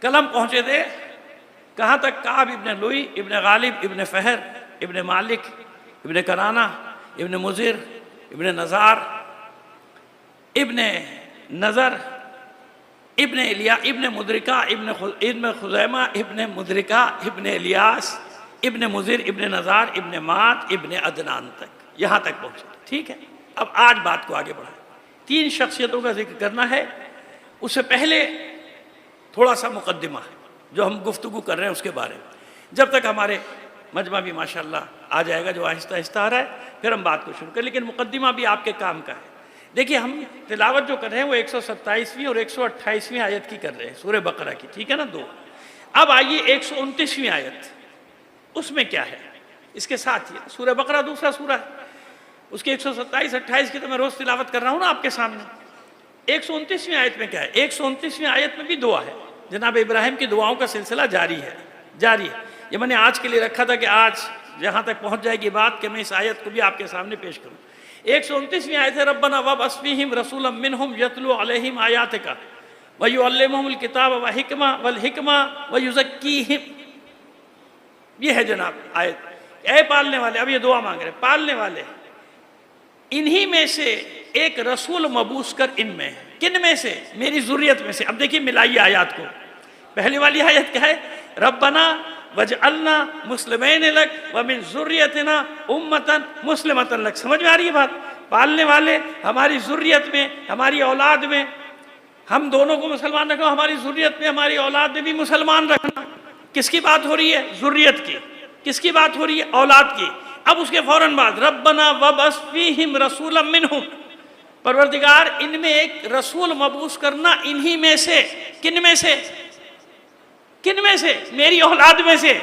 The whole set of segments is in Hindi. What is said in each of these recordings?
कलम पहुँचे थे कहाँ तक? काब इब्न लुई, इब्न गालिब, इब्न फहर, इब्न मालिक, इब्न कराना, इब्न मुजिर, इब्न नज़ार, इब्न नज़र, इब्न इलिया, इब्न मुद्रिका, इब्न खुज़ैमा, इब्न मुद्रिका, इब्न इलियास, इब्न मुजिर, इब्न नज़ार, इब्न मात, इब्न अदनान तक, यहाँ तक पहुँचे। ठीक है, अब आज बात को आगे बढ़ाएं। 3 शख्सियतों का जिक्र करना है। उससे पहले थोड़ा सा मुकद्दिमा है जो हम गुफ्तगू कर रहे हैं उसके बारे में, जब तक हमारे मजमा भी माशाल्लाह आ जाएगा, जो आहिस्ता आहिस्ता आ रहा है, फिर हम बात को शुरू करें। लेकिन मुकद्दिमा भी आपके काम का है। देखिए, हम तिलावत जो कर रहे हैं वो 127वीं और 128वीं आयत की कर रहे हैं, सूरह बकरा की। ठीक है ना, 2। अब आइए 129वीं आयत, उसमें क्या है? इसके साथ ही सूरह बकरा दूसरा सूरा है, उसके 127-28 की तो मैं रोज़ तिलावत कर रहा हूँ ना आपके सामने। 129वीं आयत में क्या है? 129वीं आयत में भी दुआ है। जनाब इब्राहिम की दुआओं का सिलसिला जारी है। ये मैंने आज के लिए रखा था कि आज जहाँ तक पहुँच जाएगी बात कि मैं इस आयत को भी आपके सामने पेश करूँ। 129वीं आयत है, रब्बना वब्अस फ़ीहिम रसूलन मिनहुम यतलू अलैहिम आयातिका व युअल्लिमुहुमुल किताब वल हिकमा व युज़क्कीहिम। ये है जनाब आयत। ऐ पालने वाले, अब ये दुआ मांग रहे, पालने वाले, इन्हीं में से एक रसूल मबूस कर इनमें। किन में से? मेरी ज़ुर्रियत में से। अब देखिए, मिलाइए आयत को। पहली वाली आयत क्या है? रब्बना वजअलना मुस्लिमैन लक व मिन ज़ुर्रियतिना उम्मतन मुस्लिमतन लक। समझ में आ रही है बात? पालने वाले, हमारी ज़ुर्रियत में, हमारी औलाद में हम दोनों को मुसलमान रखना, हमारी ज़ुर्रियत में, हमारी औलाद में भी मुसलमान रखना। किसकी बात हो रही है? ज़ुर्रियत की। किसकी बात हो रही है? औलाद की। अब उसके फौरन बाद रब्बना वब्अस फ़ीहिम रसूलन मिनहुम, परवरदिगार इनमें एक रसूल मबूस करना, इन्हीं में से। किन में से? किन में से? मेरी औलाद में से।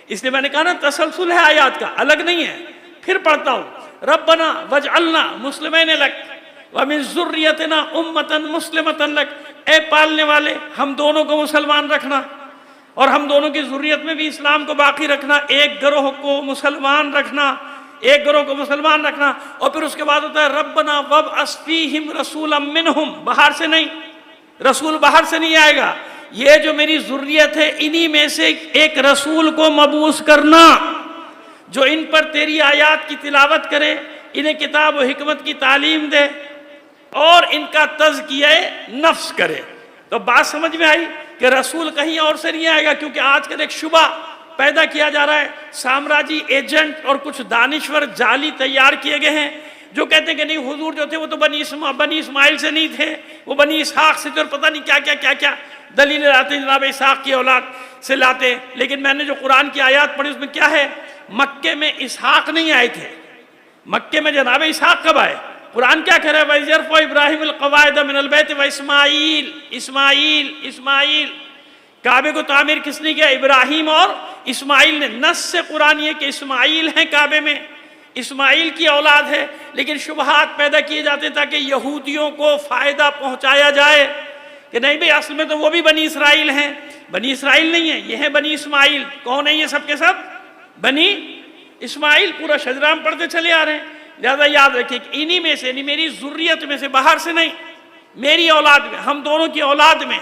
इसलिए मैंने कहा ना, तसलसल है आयात का, अलग नहीं है। फिर पढ़ता हूँ, रब्बना वजअलना मुस्लिमैन लक व मिन ज़ुर्रियतिना उम्मतन मुस्लिमतन लक। ए पालने वाले, हम दोनों को मुसलमान रखना और हम दोनों की ज़ुर्रियत में भी इस्लाम को बाकी रखना। एक गिरोह को मुसलमान रखना, एक गिरोह को मुसलमान रखना। और फिर उसके बाद होता है रब्बना वब्अस फ़ीहिम रसूलन मिनहुम। बाहर से नहीं, रसूल बाहर से नहीं आएगा। ये जो मेरी ज़ुर्रियत है, इन्हीं में से एक रसूल को मबूस करना जो इन पर तेरी आयात की तिलावत करे, इन्हें किताब और हिकमत की तालीम दे और इनका तज़किया नफ्स करे। तो बात समझ में आई कि रसूल कहीं और से नहीं आएगा, क्योंकि आजकल एक शुबा पैदा किया जा रहा है। साम्राज्य एजेंट और कुछ दानिश्वर जाली तैयार किए गए हैं जो कहते हैं कि नहीं, हुजूर जो थे वो तो बनी इस्माइल से नहीं थे, वो बनी इसहाक से थे, और पता नहीं क्या क्या दलील लाते जनाब इसहाक की औलाद से लाते। लेकिन मैंने जो कुरान की आयत पढ़ी उसमें क्या है? मक्के में इसहाक नहीं आए थे। मक्के में जनाब इसहाक कब आए? कुरान क्या कह रहा है? वयरफ़अ इब्राहीमुल क़वाइद मिनल बैत व इस्माईल। काबे को तामीर किसने किया? इब्राहिम और इस्माइल ने। नस से कुरान ये कि इस्माइल हैं काबे में, इस्माइल की औलाद है। लेकिन शुबहात पैदा किए जाते ताकि यहूदियों को फ़ायदा पहुँचाया जाए कि नहीं भाई, असल में तो वो भी बनी इसराइल हैं। बनी इसराइल नहीं है, ये है बनी इस्माइल। कौन है ये? सब के सब बनी इस्माइल। पूरा शजराम पढ़ते चले आ रहे हैं। लिहाजा याद रखिए कि इन्हीं में से, यानी मेरी ज़ुर्रियत में से, बाहर से नहीं, मेरी औलाद में, हम दोनों की औलाद में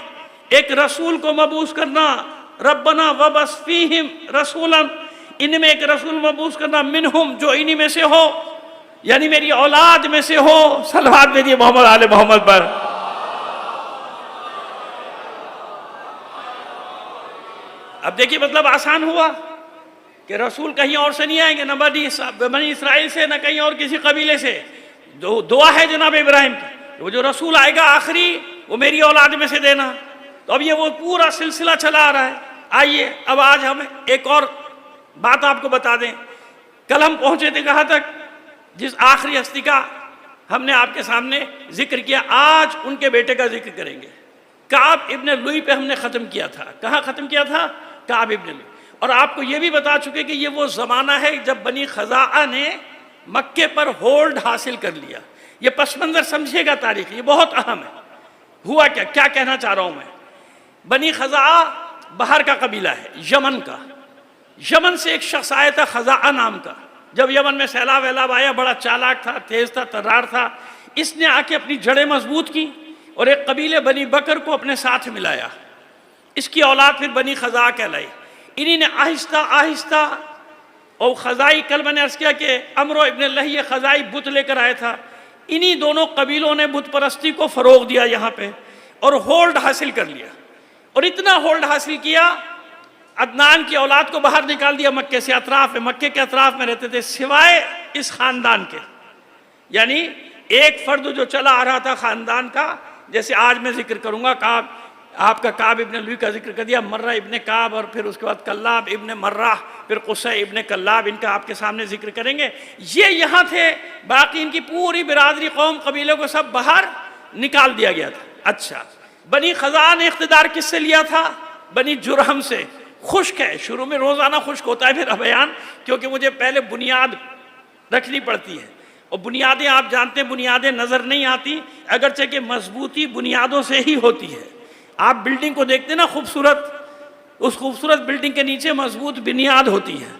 एक रसूल को मबूस करना। रब्बना वब्अस फ़ीहिम रसूलन, इनमें एक रसूल मबूस करना, मिनहुम, जो इन्हीं में से हो, यानी मेरी औलाद में से हो। सलवात भेजिए मोहम्मद आले मोहम्मद पर। अब देखिए, मतलब आसान हुआ कि रसूल कहीं और से नहीं आएंगे, न बनी इसराइल से, न कहीं और किसी कबीले से। दुआ है जनाब इब्राहिम की, वो जो रसूल आएगा आखिरी, वो मेरी औलाद में से देना। तो अब ये वो पूरा सिलसिला चला आ रहा है। आइए अब आज हम एक और बात आपको बता दें। कल हम पहुँचे थे कहाँ तक? जिस आखिरी हस्ती का हमने आपके सामने जिक्र किया, आज उनके बेटे का जिक्र करेंगे। काब इब्न लुई पे हमने ख़त्म किया था। कहाँ ख़त्म किया था? काब इब्न लुई। और आपको ये भी बता चुके कि ये वो ज़माना है जब बनी खज़ाआ ने मक्के पर होल्ड हासिल कर लिया। ये पस मंज़र समझिएगा, तारीख़ ये बहुत अहम है। हुआ क्या कहना चाह रहा हूँ मैं। बनी खज़ाआ बाहर का कबीला है, यमन का। यमन से एक शख्स आया था खज़ाआ नाम का। जब यमन में सैलाब वैलाब आया, बड़ा चालाक था, तेज़ था, तर्रार था। इसने आके अपनी जड़ें मजबूत की और एक कबीले बनी बकर को अपने साथ मिलाया इसकी औलाद फिर बनी खजा कहलाई। इन्हीं ने आहिस्ता आहिस्ता, और खजाई कल मैंने अर्ज किया कि अमरो इब्न लही खजाई बुत लेकर आया था। इन्हीं दोनों कबीलों ने बुत परस्ती को फ़रोग दिया यहाँ पे और होल्ड हासिल कर लिया। और इतना होल्ड हासिल किया, अदनान की औलाद को बाहर निकाल दिया मक्के से। अतराफ में, मक्के के अतराफ में रहते थे सिवाय इस ख़ानदान के। यानी एक फ़र्द जो चला आ रहा था ख़ानदान का, जैसे आज मैं जिक्र करूँगा काब, आपका काब इब्न लुई का जिक्र कर दिया, मर्रा इब्न काब, और फिर उसके बाद कल्लाब इब्न मर्रा, फिर कुसै इब्न कल्लाब, इनका आपके सामने जिक्र करेंगे। ये यहाँ थे, बाकी इनकी पूरी बिरादरी कौम कबीले को सब बाहर निकाल दिया गया था। अच्छा, बनी खज़ा ने इख्तिदार किससे लिया था? बनी जुरहम से। खुश्क है, शुरू में रोज़ाना खुश्क होता है मेरा बयान, क्योंकि मुझे पहले बुनियाद रखनी पड़ती है, और बुनियादें आप जानते हैं बुनियादें नज़र नहीं आती, अगरचे कि मजबूती बुनियादों से ही होती है। आप बिल्डिंग को देखते ना खूबसूरत, उस खूबसूरत बिल्डिंग के नीचे मजबूत बुनियाद होती है,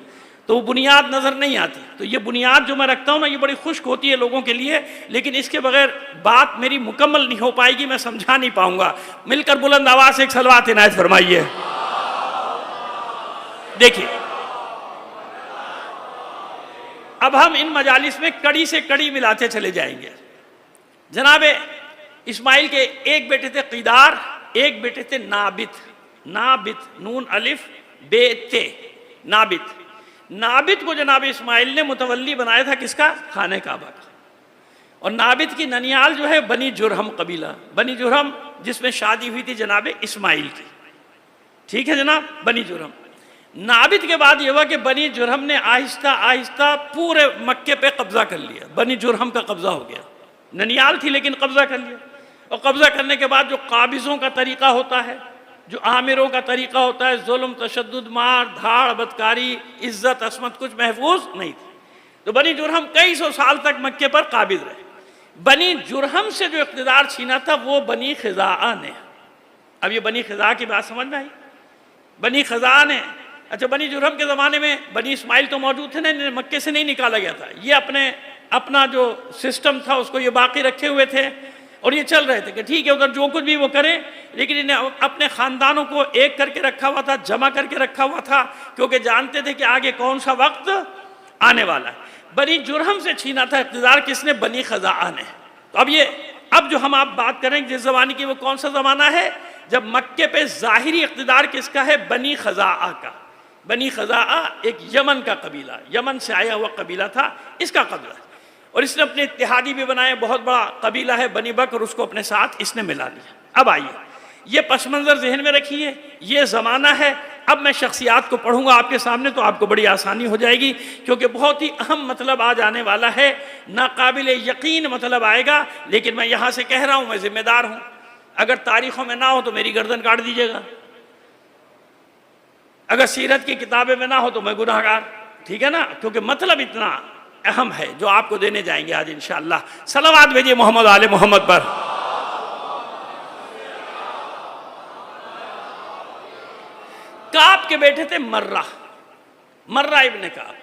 तो वो बुनियाद नज़र नहीं आती। तो ये बुनियाद जो मैं रखता हूँ ना, ये बड़ी खुश्क होती है लोगों के लिए, लेकिन इसके बगैर बात मेरी मुकम्मल नहीं हो पाएगी, मैं समझा नहीं पाऊंगा। मिलकर बुलंद आवाज़ से एक सलवात इनायत फरमाइए। देखिए, अब हम इन मजालिस में कड़ी से कड़ी मिलाते चले जाएंगे। जनाब इस्माइल के एक बेटे थे क़ीदार, एक बेटे थे नाबित। नाबित, नून अलिफ बेते, नाबित। नाबित को जनाब इस्माइल ने मुतवल्ली बनाया था किसका? खाने काबा का। और नाबित की ननियाल जो है बनी जुरहम कबीला, बनी जुरहम जिसमें शादी हुई थी जनाब इस्माइल की। ठीक है जनाब, बनी जुरहम। नाबित के बाद ये हुआ कि बनी जुरहम ने आहिस्ता आहिस्ता पूरे मक्के पे कब्जा कर लिया। बनी जुरहम का कब्जा हो गया, ननियाल थी लेकिन कब्जा कर लिया। और कब्जा करने के बाद जो काबिज़ों का तरीक़ा होता है, जो आमिरों का तरीक़ा होता है, जुल्म, तशद्दुद, मार धाड़, बदकारी, इज़्ज़त, असमत कुछ महफूज नहीं थी। तो बनी जुरहम कई सौ साल तक मक्के पर काबिज़ रहे। बनी जुरहम से जो इक़्तिदार छीना था वो बनी ख़ज़ा ने। अब ये बनी ख़ज़ा की बात समझ में आई? बनी ख़ज़ा ने, अच्छा, बनी जुरहम के ज़माने में बनी इस्माइल तो मौजूद थे ना, मक्के से नहीं निकाला गया था। ये अपना जो सिस्टम था उसको ये बाकी रखे हुए थे, और ये चल रहे थे कि ठीक है उधर जो कुछ भी वो करें, लेकिन इन्हें अपने ख़ानदानों को एक करके रखा हुआ था, जमा करके रखा हुआ था, क्योंकि जानते थे कि आगे कौन सा वक्त आने वाला है। बनी जुरहम से छीना था इक़्तिदार किसने? बनी ख़ज़ा ने। तो अब जो हम आप बात करें जिस ज़माने की, वो कौन सा ज़माना है? जब मक्के पे ज़ाहिरी इक़्तिदार किसका है? बनी ख़ज़ा का। बनी ख़ज़ा एक यमन का कबीला, यमन से आया हुआ कबीला था, इसका कबीला। और इसने अपने इत्तेहादी भी बनाए, बहुत बड़ा कबीला है बनी बकर, उसको अपने साथ इसने मिला लिया। अब आइए, ये पस मंज़र जहन में रखिए, ये ज़माना है। अब मैं शख्सियात को पढ़ूंगा आपके सामने, तो आपको बड़ी आसानी हो जाएगी, क्योंकि बहुत ही अहम मतलब आज आने वाला है, नाकाबिल यकीन मतलब आएगा। लेकिन मैं यहाँ से कह रहा हूँ, मैं ज़िम्मेदार हूँ, अगर तारीख़ों में ना हो तो मेरी गर्दन काट दीजिएगा, अगर सीरत की किताबें में ना हो तो मैं गुनाहगार, ठीक है ना? क्योंकि मतलब इतना अहम है जो आपको देने जाएंगे आज इंशाअल्लाह। सलावत भेजिए मोहम्मद आले मोहम्मद पर। काब के बेटे थे मर्रा, मर्रा इब्न काब।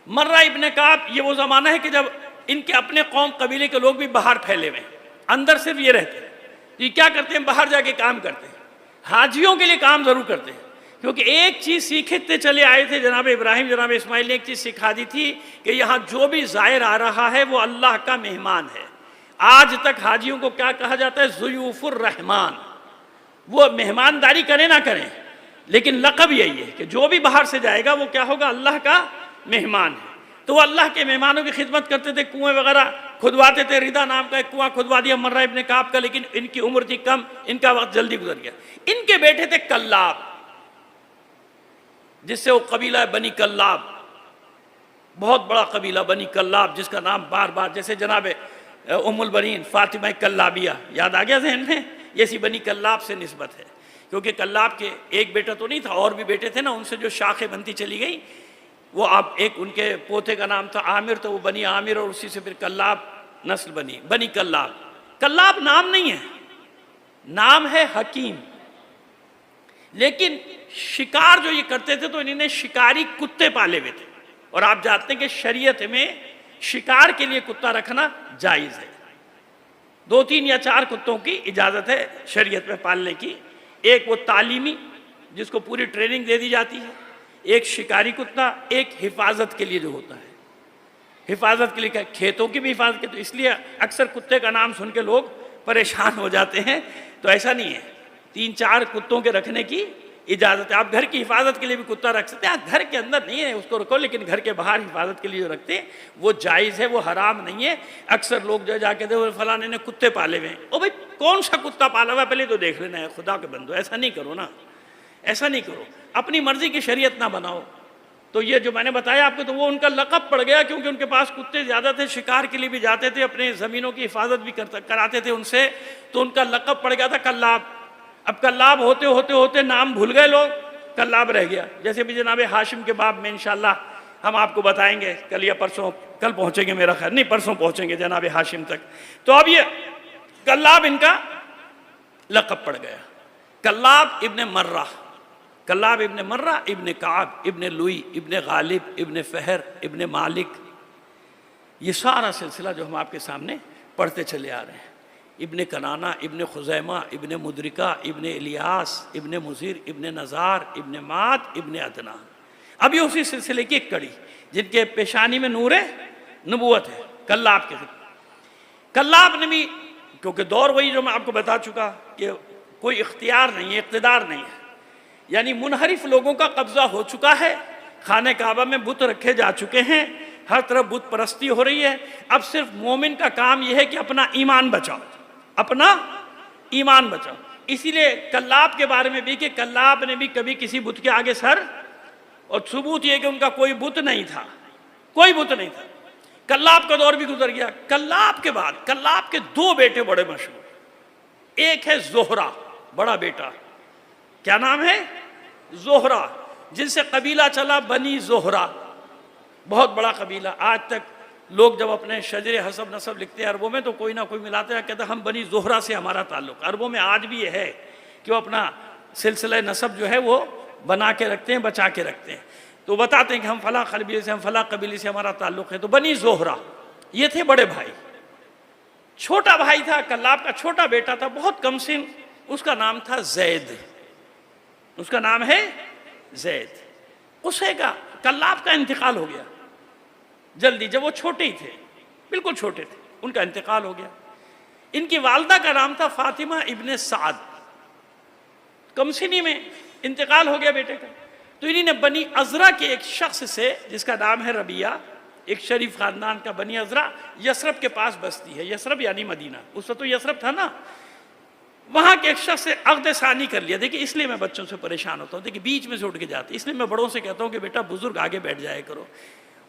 मर्रा इब्न काब, ये वो ज़माना है कि जब इनके अपने कौम कबीले के लोग भी बाहर फैले हुए, अंदर सिर्फ ये रहते हैं। ये क्या करते हैं? बाहर जाके काम करते हैं, हाजियों के लिए काम ज़रूर करते हैं। क्योंकि एक चीज़ सीखते चले आए थे जनाब इब्राहिम, जनाब इस्माइल ने एक चीज़ सिखा दी थी कि यहाँ जो भी ज़ाहिर आ रहा है वो अल्लाह का मेहमान है। आज तक हाजियों को क्या कहा जाता है? ज़ुयूफ़ुर रहमान। वो मेहमानदारी करें ना करें, लेकिन लक़ब यही है कि जो भी बाहर से जाएगा वो क्या होगा? अल्लाह का मेहमान है। तो वो अल्लाह के मेहमानों की खिदमत करते थे, कुएँ वगैरह खुदवाते थे। रिदा नाम का एक कुआँ खुदवा दिया मर्रा इब्न काब का, लेकिन इनकी उम्र थी कम, इनका वक्त जल्दी गुजर गया। इनके बेटे थे कल्लाब, जिससे वो कबीला है बनी कल्लाब, बहुत बड़ा कबीला बनी कल्लाब, जिसका नाम बार बार, जैसे जनाब उम्मुल बनीन फातिमा कल्लाबिया याद आ गया जहन में, ये सी बनी कल्लाब से निस्बत है। क्योंकि कल्लाब के एक बेटा तो नहीं था, और भी बेटे थे ना, उनसे जो शाखें बनती चली गई, वो आप एक उनके पोते का नाम था आमिर, तो वो बनी आमिर, और उसी से फिर कल्लाब नस्ल बनी, बनी कल्लाब। कल्लाब नाम नहीं है, नाम है हकीम। लेकिन शिकार जो ये करते थे तो इन्होंने शिकारी कुत्ते पाले हुए थे, और आप जानते हैं कि शरीयत में शिकार के लिए कुत्ता रखना जायज़ है। 2, 3 या 4 कुत्तों की इजाज़त है शरीयत में पालने की। एक वो तालीमी, जिसको पूरी ट्रेनिंग दे दी जाती है, एक शिकारी कुत्ता, एक हिफाजत के लिए जो होता है, हिफाजत के लिए क्या, खेतों की भी हिफाजत के, तो इसलिए अक्सर कुत्ते का नाम सुन के लोग परेशान हो जाते हैं। तो ऐसा नहीं है, 3-4 कुत्तों के रखने की इजाज़त है। आप घर की हिफाजत के लिए भी कुत्ता रख सकते हैं, घर के अंदर नहीं है उसको रखो, लेकिन घर के बाहर हिफाजत के लिए जो रखते हैं वो जायज़ है, वो हराम नहीं है। अक्सर लोग जो जाके दे फलाने ने कुत्ते पाले हुए हैं, ओ भाई कौन सा कुत्ता पाला हुआ है पहले तो देख लेना है, खुदा के बंदो ऐसा नहीं करो ना, ऐसा नहीं करो, अपनी मर्जी की शरीयत ना बनाओ। तो ये जो मैंने बताया आपको, तो वो उनका लक़ब पड़ गया क्योंकि उनके पास कुत्ते ज़्यादा थे, शिकार के लिए भी जाते थे, अपने ज़मीनों की हिफाजत भी कराते थे उनसे, तो उनका लक़ब पड़ गया था कल्लाब। अब कल्लाब होते होते होते नाम भूल गए लोग, कल्लाब रह गया। जैसे भी जनाब हाशिम के बाब में इंशाअल्लाह हम आपको बताएंगे, कल या परसों, कल पहुँचेंगे मेरा ख्याल, नहीं परसों पहुँचेंगे जनाब हाशिम तक। तो अब ये कल्लाब इनका लक़ब पड़ गया, कल्लाब इब्ने मर्रा, कल्लाब इब्ने मर्रा इब्ने काब इब्ने लुई इब्ने गालिब इब्ने फहर इब्ने मालिक। ये सारा सिलसिला जो हम आपके सामने पढ़ते चले आ रहे हैं, इब्ने कनाना इब्ने खुजैमा इब्ने मुदरिका इब्ने इलियास इब्ने मुज़िर इब्ने नज़ार इब्ने मात इब्ने अदना। अब ये उसी सिलसिले की एक कड़ी, जिनके पेशानी में नूर नबूवत है, कल्लाब के। कल्लाब ने भी, क्योंकि दौर वही जो मैं आपको बता चुका कि कोई इख्तियार नहीं है, इक़्तिदार नहीं है, यानी मुनहरिफ लोगों का कब्ज़ा हो चुका है, खाने काबा में बुत रखे जा चुके हैं, हर तरफ बुत परस्ती हो रही है। अब सिर्फ मोमिन का काम यह है कि अपना ईमान बचाओ, अपना ईमान बचाओ। इसीलिए कल्लाब के बारे में भी कि कल्लाब ने भी कभी किसी बुत के आगे सर, और सबूत यह कि उनका कोई बुत नहीं था, कोई बुत नहीं था। कल्लाब का दौर भी गुजर गया। कल्लाब के बाद कल्लाब के 2 बेटे बड़े मशहूर, एक है जोहरा, बड़ा बेटा, क्या नाम है, जोहरा, जिनसे कबीला चला बनी जोहरा, बहुत बड़ा कबीला। आज तक लोग जब अपने शजरे हसब नसब लिखते हैं अरबों में, तो कोई ना कोई मिलाते हैं, कहते हैं हम बनी जोहरा से हमारा ताल्लुक। अरबों में आज भी ये है कि वो अपना सिलसिला नसब जो है वो बना के रखते हैं, बचा के रखते हैं। तो बताते हैं कि हम फला कबीले से, हम फला कबीले से हमारा ताल्लुक है। तो बनी जोहरा ये थे बड़े भाई। छोटा भाई था कल्लाब का, छोटा बेटा था, बहुत कम सिन, उसका नाम था जैद, उसका नाम है जैद। उसे का कल्लाब का इंतकाल हो गया जल्दी, जब वो छोटे ही थे, बिल्कुल छोटे थे, उनका इंतकाल हो गया। इनकी वालदा का नाम था फातिमा इब्ने साद, कमसिनी में इंतकाल हो गया बेटे का। तो इन्हीं ने बनी अजरा के एक शख्स से, जिसका नाम है रबिया, एक शरीफ खानदान का, बनी अजरा यसरब के पास बसती है, यसरब यानी मदीना, उस वक्त तो यसरब था ना, वहाँ के एक शख्स से अक़्द सानी कर लिया। देखिए इसलिए मैं बच्चों से परेशान होता हूँ, देखिए बीच में से उठ के जाते, इसलिए मैं बड़ों से कहता हूँ कि बेटा बुजुर्ग आगे बैठ जाया करो।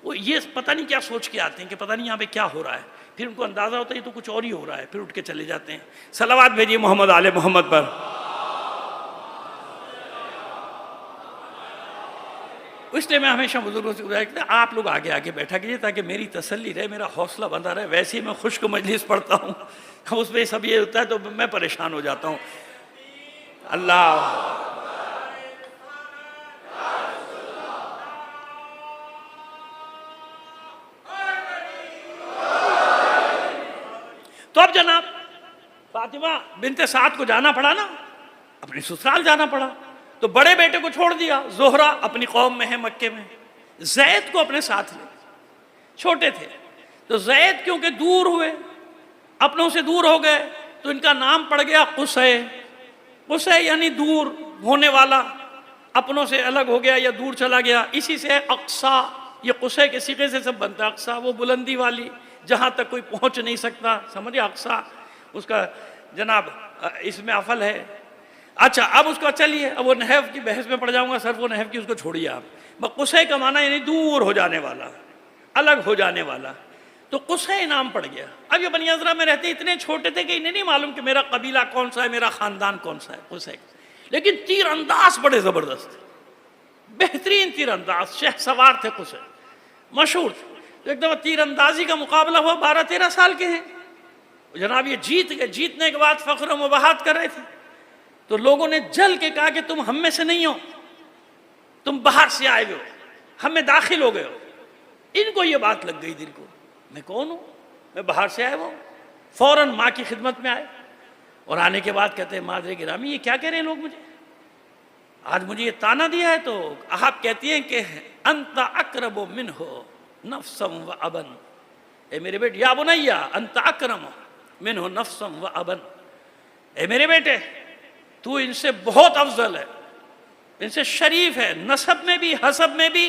वो ये पता नहीं क्या सोच के आते हैं कि पता नहीं यहाँ पे क्या हो रहा है, फिर उनको अंदाज़ा होता है ये तो कुछ और ही हो रहा है, फिर उठ के चले जाते हैं। सलावात भेजिए मोहम्मद आले मोहम्मद पर। इसलिए मैं हमेशा बुजुर्गों से गुजारिश करता, आप लोग आगे आगे बैठा कीजिए ताकि मेरी तसल्ली रहे, मेरा हौसला बंधा रहे। वैसे ही मैं खुश्क मजलिस पढ़ता हूँ, उसमें सब ये होता है तो मैं परेशान हो जाता हूँ। अल्लाह तो अब जनाब फातिमा बिनते साद को जाना पड़ा ना, अपने ससुराल जाना पड़ा। तो बड़े बेटे को छोड़ दिया, जोहरा अपनी कौम में है मक्के में, जैद को अपने साथ ले, छोटे थे। तो जैद क्योंकि दूर हुए, अपनों से दूर हो गए, तो इनका नाम पड़ गया कुसै। कुसै यानी दूर होने वाला, अपनों से अलग हो गया या दूर चला गया। इसी से अक्सा, ये कुसै के सीखे से सब बनता है। अक्सा वो बुलंदी वाली, जहाँ तक कोई पहुँच नहीं सकता, समझिए अक्सा, उसका जनाब इसमें अफल है। अच्छा अब उसको चलिए, अब वो नहव की बहस में पड़ जाऊंगा, सर वो नहव की उसको छोड़िए आप। कुसै का माना यानी दूर हो जाने वाला, अलग हो जाने वाला, तो कुसै नाम पड़ गया। अब ये बनी अजरा में रहते इतने छोटे थे कि इन्हें नहीं मालूम कि मेरा कबीला कौन सा है, मेरा खानदान कौन सा है, कुसै। लेकिन तीर अंदाज बड़े जबरदस्त, बेहतरीन तीर अंदाज, शहसवार थे कुसै, मशहूर थे। तो एक दफा तीर अंदाजी का मुकाबला हुआ, 12-13 साल के हैं जनाब, ये जीत गए। जीतने के बाद फख्र मुबाहत कर रहे थे, तो लोगों ने जल के कहा कि तुम हम में से नहीं हो, तुम बाहर से आए हो, हम में दाखिल हो गए हो। इनको ये बात लग गई दिल को, मैं कौन हूँ, मैं बाहर से आया हूँ। फौरन माँ की खिदमत में आए, और आने के बाद कहते हैं मादरे गिरामी ये क्या कह रहे हैं लोग मुझे, आज मुझे ये ताना दिया है तो आप कहती हैं कि अंता अकरबो मिन्हो नफ्सम व अबन, ए मेरे बेटे, या बुनैया अंता अकरम मिन्हो नफ्सम व अबन, ए मेरे बेटे तू इनसे बहुत अफजल है, इनसे शरीफ है, नसब में भी, हसब में भी,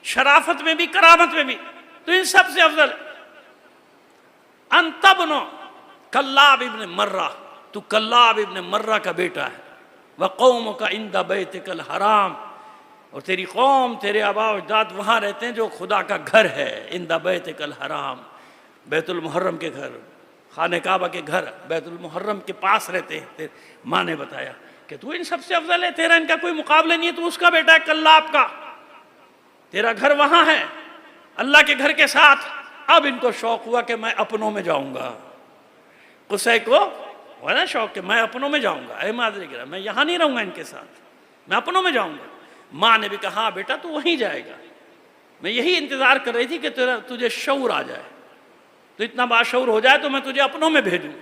शराफत में भी, करामत में भी, तो इन सब से अफजल। अंतबनो कल्लाब इब्न मर्रा, तू कल्लाब इब्न मर्रा का बेटा है। व कौम का इंदा बैतिकल हराम, और तेरी कौम, तेरे आबा अजदाद वहाँ रहते हैं जो खुदा का घर है। इंदा बैतिकल हराम, बैतुल मुहर्रम के घर, खाने काबा के घर, बैतुल मुहर्रम के पास रहते हैं। माँ ने बताया कि तू इन सबसे अफजल है, तेरा इनका कोई मुकाबला नहीं है, तू उसका बेटा है कल्लाब का, तेरा घर वहाँ है अल्लाह के घर के साथ। अब इनको शौक हुआ कि मैं अपनों में जाऊँगा, कुसै को हुआ ना शौक कि मैं अपनों में जाऊँगा, अरे मादरी गिरा, मैं यहाँ नहीं रहूँगा इनके साथ, मैं अपनों में जाऊँगा। माँ ने भी कहा हाँ बेटा तू वहीं जाएगा, मैं यही इंतज़ार कर रही थी कि तेरा तुझे शऊर आ जाए, तो इतना बाशऊर हो जाए तो मैं तुझे अपनों में भेजूँ।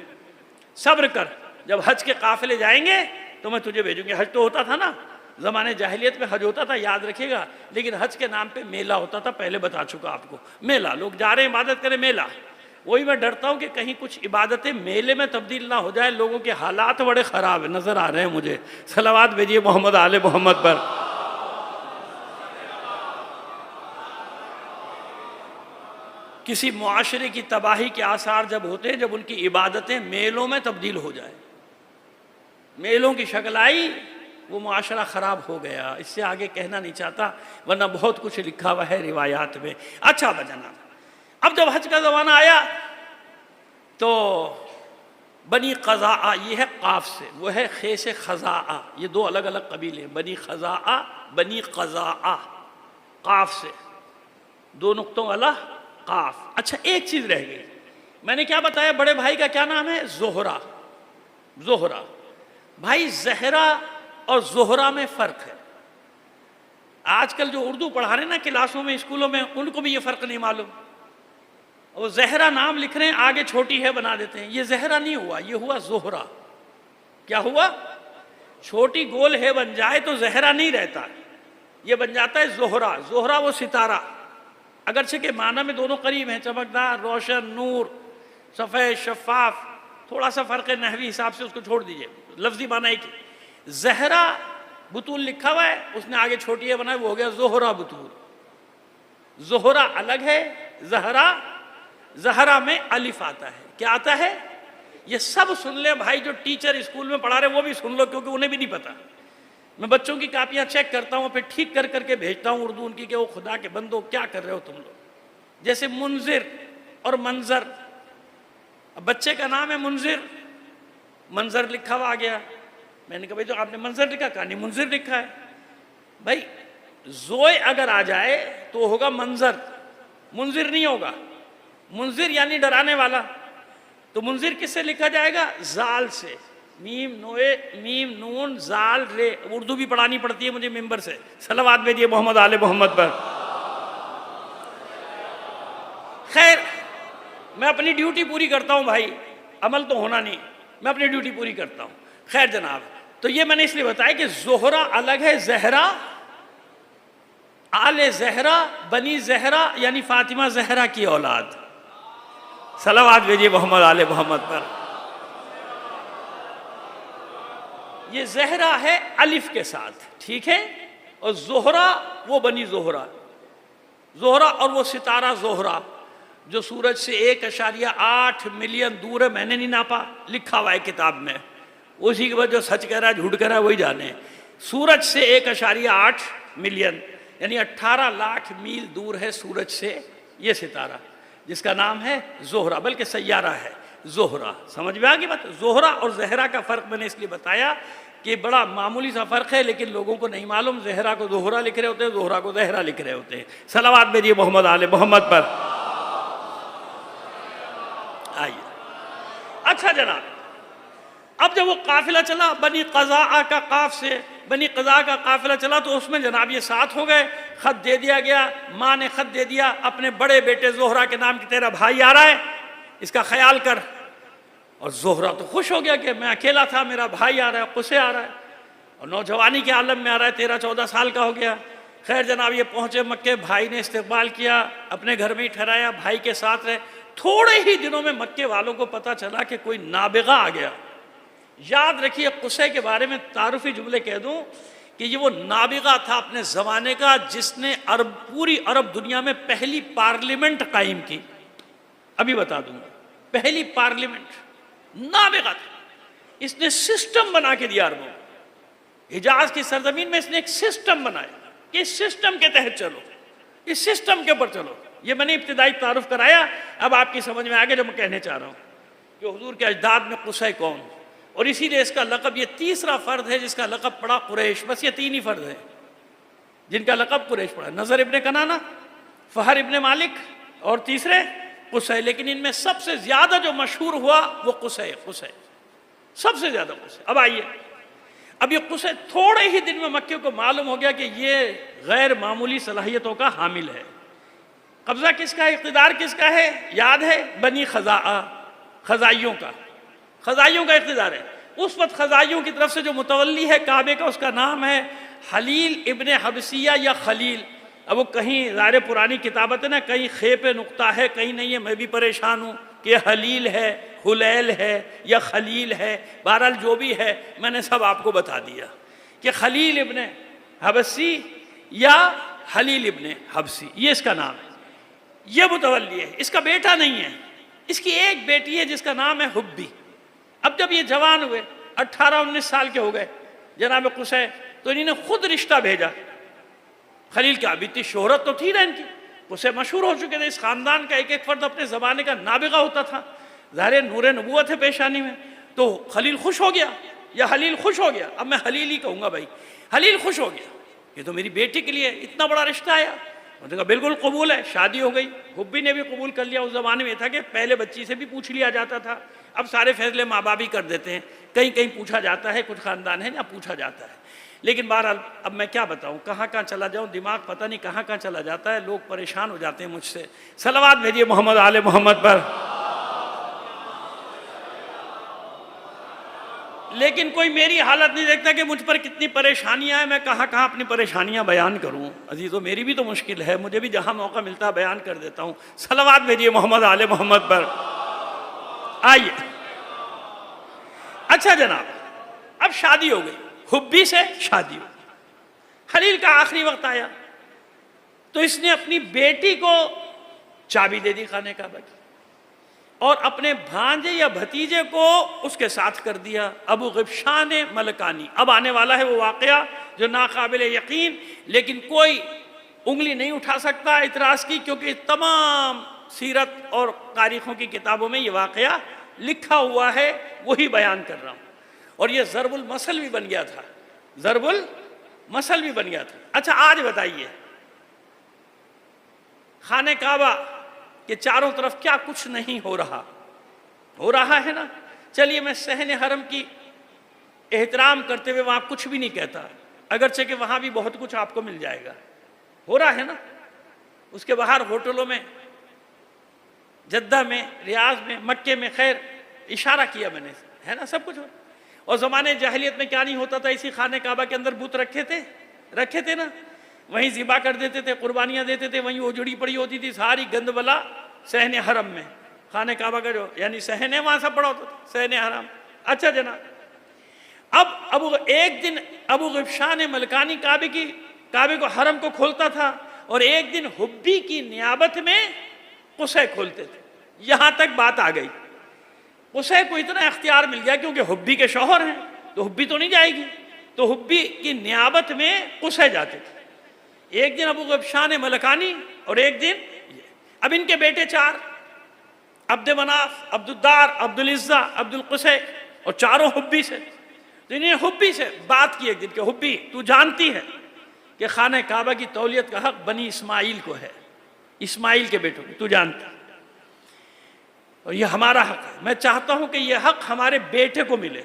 सब्र कर, जब हज के काफिले जाएंगे तो मैं तुझे भेजूँगी। हज तो होता था ना ज़माने जाहिलियत में, हज होता था याद रखिएगा, लेकिन हज के नाम पे मेला होता था, पहले बता चुका आपको। मेला, लोग जा रहे हैं इबादत करें, मेला। वही मैं डरता हूँ कि कहीं कुछ इबादतें मेले में तब्दील ना हो जाए, लोगों के हालात बड़े ख़राब है, नज़र आ रहे हैं मुझे। सलावात भेजिए मोहम्मद आले मोहम्मद पर। किसी मुआशरे की तबाही के आसार जब होते हैं, जब उनकी इबादतें मेलों में तब्दील हो जाए, मेलों की शक्ल आई, वो मुआशरा ख़राब हो गया। इससे आगे कहना नहीं चाहता, वरना बहुत कुछ लिखा हुआ है रिवायात में। अच्छा बजना, अब जब हज का ज़माना आया तो बनी क़ज़ाआ, ये है काफ से, वो है खे से ख़ज़ाआ, ये दो अलग अलग कबीले हैं, बनी ख़ज़ाआ बनी क़ज़ाआ, काफ से, दो नुक्तों वाला काफ। अच्छा एक चीज़ रह गई, मैंने क्या बताया, बड़े भाई का क्या नाम है, ज़ोहरा। ज़ोहरा भाई, ज़हरा और ज़ोहरा में फ़र्क है। आजकल जो उर्दू पढ़ा रहे हैं ना क्लासों में, स्कूलों में, उनको भी ये फ़र्क नहीं मालूम। वो ज़हरा नाम लिख रहे हैं, आगे छोटी है बना देते हैं, ये ज़हरा नहीं हुआ, ये हुआ ज़ोहरा। क्या हुआ, छोटी गोल है बन जाए तो ज़हरा नहीं रहता, ये बन जाता है ज़ोहरा। ज़ोहरा वो सितारा, अगरचे के माना में दोनों करीब हैं, चमकदार, रोशन, नूर, सफ़ेद, शफ़ाफ, थोड़ा सा फ़र्क है नहवी हिसाब से, उसको छोड़ दीजिए, लफ्ज़ी माना एक। ज़हरा बुतूल लिखा हुआ है, उसने आगे छोटी है बनाया, वो हो गया ज़ोहरा बुतूल। ज़ोहरा अलग है, ज़हरा, ज़हरा में अलिफ आता है। क्या आता है, ये सब सुन ले भाई, जो टीचर स्कूल में पढ़ा रहे वो भी सुन लो, क्योंकि उन्हें भी नहीं पता। मैं बच्चों की कापियाँ चेक करता हूँ, फिर ठीक कर करके भेजता हूँ उर्दू उनकी, कि वो खुदा के बंदो क्या कर रहे हो तुम लोग। जैसे मुंजिर और मंजर, अब बच्चे का नाम है मुंजिर, मंजर लिखा हुआ आ गया, मैंने कहा भाई तो आपने मंजर लिखा, कहा नहीं मुंजिर लिखा है। भाई जोए अगर आ जाए तो होगा मंजर, मुंजिर नहीं होगा। मुंजिर यानी डराने वाला, तो मुंजिर किससे लिखा जाएगा, जाल से, मीम नोए, मीम नून जाल रे। उर्दू भी पढ़ानी पड़ती है मुझे मिंबर से। सलावत भेजिए मोहम्मद आले मोहम्मद पर। खैर मैं अपनी ड्यूटी पूरी करता हूँ भाई, अमल तो होना नहीं, मैं अपनी ड्यूटी पूरी करता हूँ। खैर जनाब, तो ये मैंने इसलिए बताया कि ज़ोहरा अलग है, ज़हरा, आले ज़हरा, बनी ज़हरा यानी फातिमा ज़हरा की औलाद। सलावत भेजिए मोहम्मद आले मोहम्मद पर। ये ज़हरा है अलिफ के साथ, ठीक है, और ज़ोहरा वो बनी ज़ोहरा, ज़ोहरा और वो सितारा ज़ोहरा जो सूरज से 1.8 मिलियन दूर है, मैंने नहीं नापा, लिखा हुआ है किताब में, उसी के बाद जो सच कह रहा है झूठ कह रहा है वही जाने। सूरज से 1.8 मिलियन यानी 18 लाख मील दूर है सूरज से ये सितारा, जिसका नाम है ज़ोहरा, बल्कि सैयारा है ज़ोहरा। समझ में आ गई बात। ज़ोहरा और ज़हरा का फ़र्क मैंने इसलिए बताया कि बड़ा मामूली सा फ़र्क है, लेकिन लोगों को नहीं मालूम। ज़हरा को ज़ोहरा लिख रहे होते हैं, ज़ोहरा को ज़हरा लिख रहे होते हैं। सलावत भेजिए मोहम्मद आले मोहम्मद पर। आइए, अच्छा जनाब, अब जब वो काफिला चला बनी क़ज़ा का, काफ से बनी क़ज़ा का काफिला चला, तो उसमें जनाब ये साथ हो गए। ख़त दे दिया गया, माँ ने ख़त दे दिया अपने बड़े बेटे ज़ोहरा के नाम कि तेरा भाई आ रहा है, इसका ख्याल कर। और ज़ोहरा तो खुश हो गया कि मैं अकेला था, मेरा भाई आ रहा है, कुसे आ रहा है। और नौजवानी के आलम में आ रहा है, 13-14 साल का हो गया। खैर जनाब ये पहुँचे मक्के, भाई ने इस्तकबाल किया, अपने घर में ही ठहराया, भाई के साथ रहे। थोड़े ही दिनों में मक्के वालों को पता चला कि कोई नाबिगा आ गया। याद रखिए, कुसै के बारे में तारुफी जुमले कह दूं कि ये वो नाबिगा था अपने ज़माने का जिसने पूरी अरब दुनिया में पहली पार्लियामेंट कायम की। अभी बता दूंगा, पहली पार्लियामेंट नाबिगा था। इसने सिस्टम बना के दिया अरबों को। हिजाज की सरजमीन में इसने एक सिस्टम बनाया कि इस सिस्टम के तहत चलो, इस सिस्टम के ऊपर चलो। ये मैंने इब्तिदाई तारुफ कराया, अब आपकी समझ में आ गया जो मैं कहने चाह रहा हूँ कि हुजूर के अजदाद में कुसै कौन, और इसीलिए इसका लक़ब, ये तीसरा फ़र्द है जिसका लक़ब पड़ा कुरैश। बस ये 3 ही फ़र्द हैं जिनका लक़ब कुरैश पड़ा, नज़र इब्ने कनाना, फ़हर इब्ने मालिक और तीसरे कुसै। लेकिन इनमें सबसे ज़्यादा जो मशहूर हुआ वो कुसै सबसे ज़्यादा कुसै। अब आइए, अब ये कुसै थोड़े ही दिन में मक्के को मालूम हो गया कि ये गैर मामूली सलाहियतों का हामिल है। कब्ज़ा किसका है, इक़्तिदार किसका है, याद है, बनी खज़ाइयों का इक़्तिदार है। उस वक्त खज़ाइयों की तरफ से जो मुतवल्ली है काबे का, उसका नाम है हलील इब्ने हबसिया या खलील। अब वो कहीं ज़ाहिर पुरानी किताबत है ना, कहीं खे पे नुक्ता है, कहीं नहीं है। मैं भी परेशान हूँ कि हलील है, हुलैल है या खलील है। बहरहाल जो भी है मैंने सब आपको बता दिया कि खलील इब्ने हबसी या हलील इब्ने हबसी, ये इसका नाम है, ये मुतवल्ली है। इसका बेटा नहीं है, इसकी एक बेटी है जिसका नाम है हुब्बी। अब जब ये जवान हुए, 18-19 साल के हो गए जनाब कुसै, तो इन्होंने खुद रिश्ता भेजा। खलील की अभी इतनी शोहरत तो थी ना इनकी, कुसै मशहूर हो चुके थे। इस ख़ानदान का एक एक फ़र्द अपने ज़माने का नाबिगा होता था, ज़ाहिर नूर नबूवत है पेशानी में। तो खलील खुश हो गया या हलील खुश हो गया, अब मैं हलील ही कहूँगा भाई, हलील खुश हो गया, ये तो मेरी बेटी के लिए इतना बड़ा रिश्ता आया। उन्होंने कहा बिल्कुल कबूल है, शादी हो गई। हुब्बी ने भी कबूल कर लिया। उस ज़माने में था कि पहले बच्ची से भी पूछ लिया जाता था, अब सारे फैसले माँ बाप ही कर देते हैं। कहीं कहीं पूछा जाता है, कुछ ख़ानदान है जहाँ पूछा जाता है। लेकिन बहरहाल अब मैं क्या बताऊँ, कहाँ कहाँ चला जाऊँ, दिमाग पता नहीं कहाँ कहाँ चला जाता है, लोग परेशान हो जाते हैं मुझसे। सलावत भेजिए मोहम्मद आले मोहम्मद पर। लेकिन कोई मेरी हालत नहीं देखता कि मुझ पर कितनी परेशानियां हैं, मैं कहाँ कहाँ अपनी परेशानियां बयान करूं। अजीज़ों मेरी भी तो मुश्किल है, मुझे भी जहां मौका मिलता है बयान कर देता हूं। सलावत भेजिए मोहम्मद आले मोहम्मद पर। आइए, अच्छा जनाब, अब शादी हो गई, हुब्बी से शादी हो, खलील का आखिरी वक्त आया तो इसने अपनी बेटी को चाबी दे दी खाने काबा की, और अपने भांजे या भतीजे को उसके साथ कर दिया, अबू ग़िफ़शान मलकानी। अब आने वाला है वो वाक़या जो नाकाबिल यकीन, लेकिन कोई उंगली नहीं उठा सकता इतराज़ की, क्योंकि तमाम सीरत और तारीख़ों की किताबों में ये वाक़या लिखा हुआ है, वही बयान कर रहा हूँ। और ये ज़रबुल मसल भी बन गया था, ज़रबुल मसल भी बन गया था। अच्छा आज बताइए, खाने काबा कि चारों तरफ क्या कुछ नहीं हो रहा है ना। चलिए मैं सहन हरम की एहतराम करते हुए वहाँ कुछ भी नहीं कहता, अगरचे कि वहाँ भी बहुत कुछ आपको मिल जाएगा, हो रहा है ना। उसके बाहर होटलों में, जद्दा में, रियाज में, मक्के में, खैर इशारा किया मैंने, है ना, सब कुछ हो। और ज़माने जाहिलियत में क्या नहीं होता था, इसी खाने काबा के अंदर बुत रखे थे ना, वहीं ज़िबा कर देते थे, कुर्बानियाँ देते थे, वहीं उजड़ी पड़ी होती थी सारी गंद बला सहन हरम में। खाने काबा का जो यानी सहन है वहाँ सब पड़ा होता था, सहन हरम। अच्छा जनाब, अब एक दिन अबू ग़िफ़शान मलकानी काबे को हरम को खोलता था, और एक दिन हुब्बी की नियाबत में कुसै खोलते थे। यहाँ तक बात आ गई, कुसै को इतना इख्तियार मिल गया क्योंकि हुब्बी के शौहर हैं, तो हुब्बी तो नहीं जाएगी, तो हुब्बी की नियाबत में कुसै जाते थे। एक दिन अबू ग़िफ़शान मलकानी और एक दिन अब इनके बेटे 4, अब्द मनाफ, अब्दुद्दार, अब्दुल इज़्ज़ा, अब्दुल कुसै, और चारों हुब्बी से। तो इन्हें हुब्बी से बात की एक दिन कि हुब्बी तू जानती है कि खाने काबा की तौलियत का हक बनी इस्माइल को है, इस्माइल के बेटों को, तू जानता, और ये हमारा हक है। मैं चाहता हूँ कि यह हक हमारे बेटे को मिले।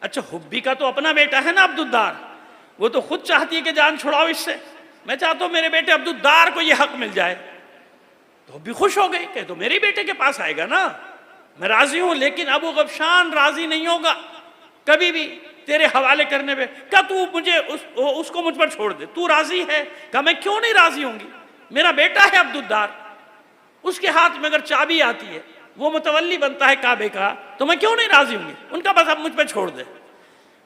अच्छा हुब्बी का तो अपना बेटा है ना अब्दुद्दार, वो तो खुद चाहती है कि जान छुड़ाओ इससे, मैं चाहता हूँ मेरे बेटे अब्दुद्दार को यह हक मिल जाए। तो भी खुश हो गई कि तो मेरे बेटे के पास आएगा ना, मैं राजी हूँ। लेकिन अबू ग़िफ़शान राजी नहीं होगा कभी भी, तेरे हवाले करने पे। क्या तू मुझे उसको मुझ पर छोड़ दे, तू राजी है? क्या मैं क्यों नहीं राजी होंगी, मेरा बेटा है अब्दुद्दार, उसके हाथ में अगर चाबी आती है, वो मुतवल्ली बनता है काबे का, तो मैं क्यों नहीं राजी होंगी? उनका बस अब मुझ पर छोड़ दे।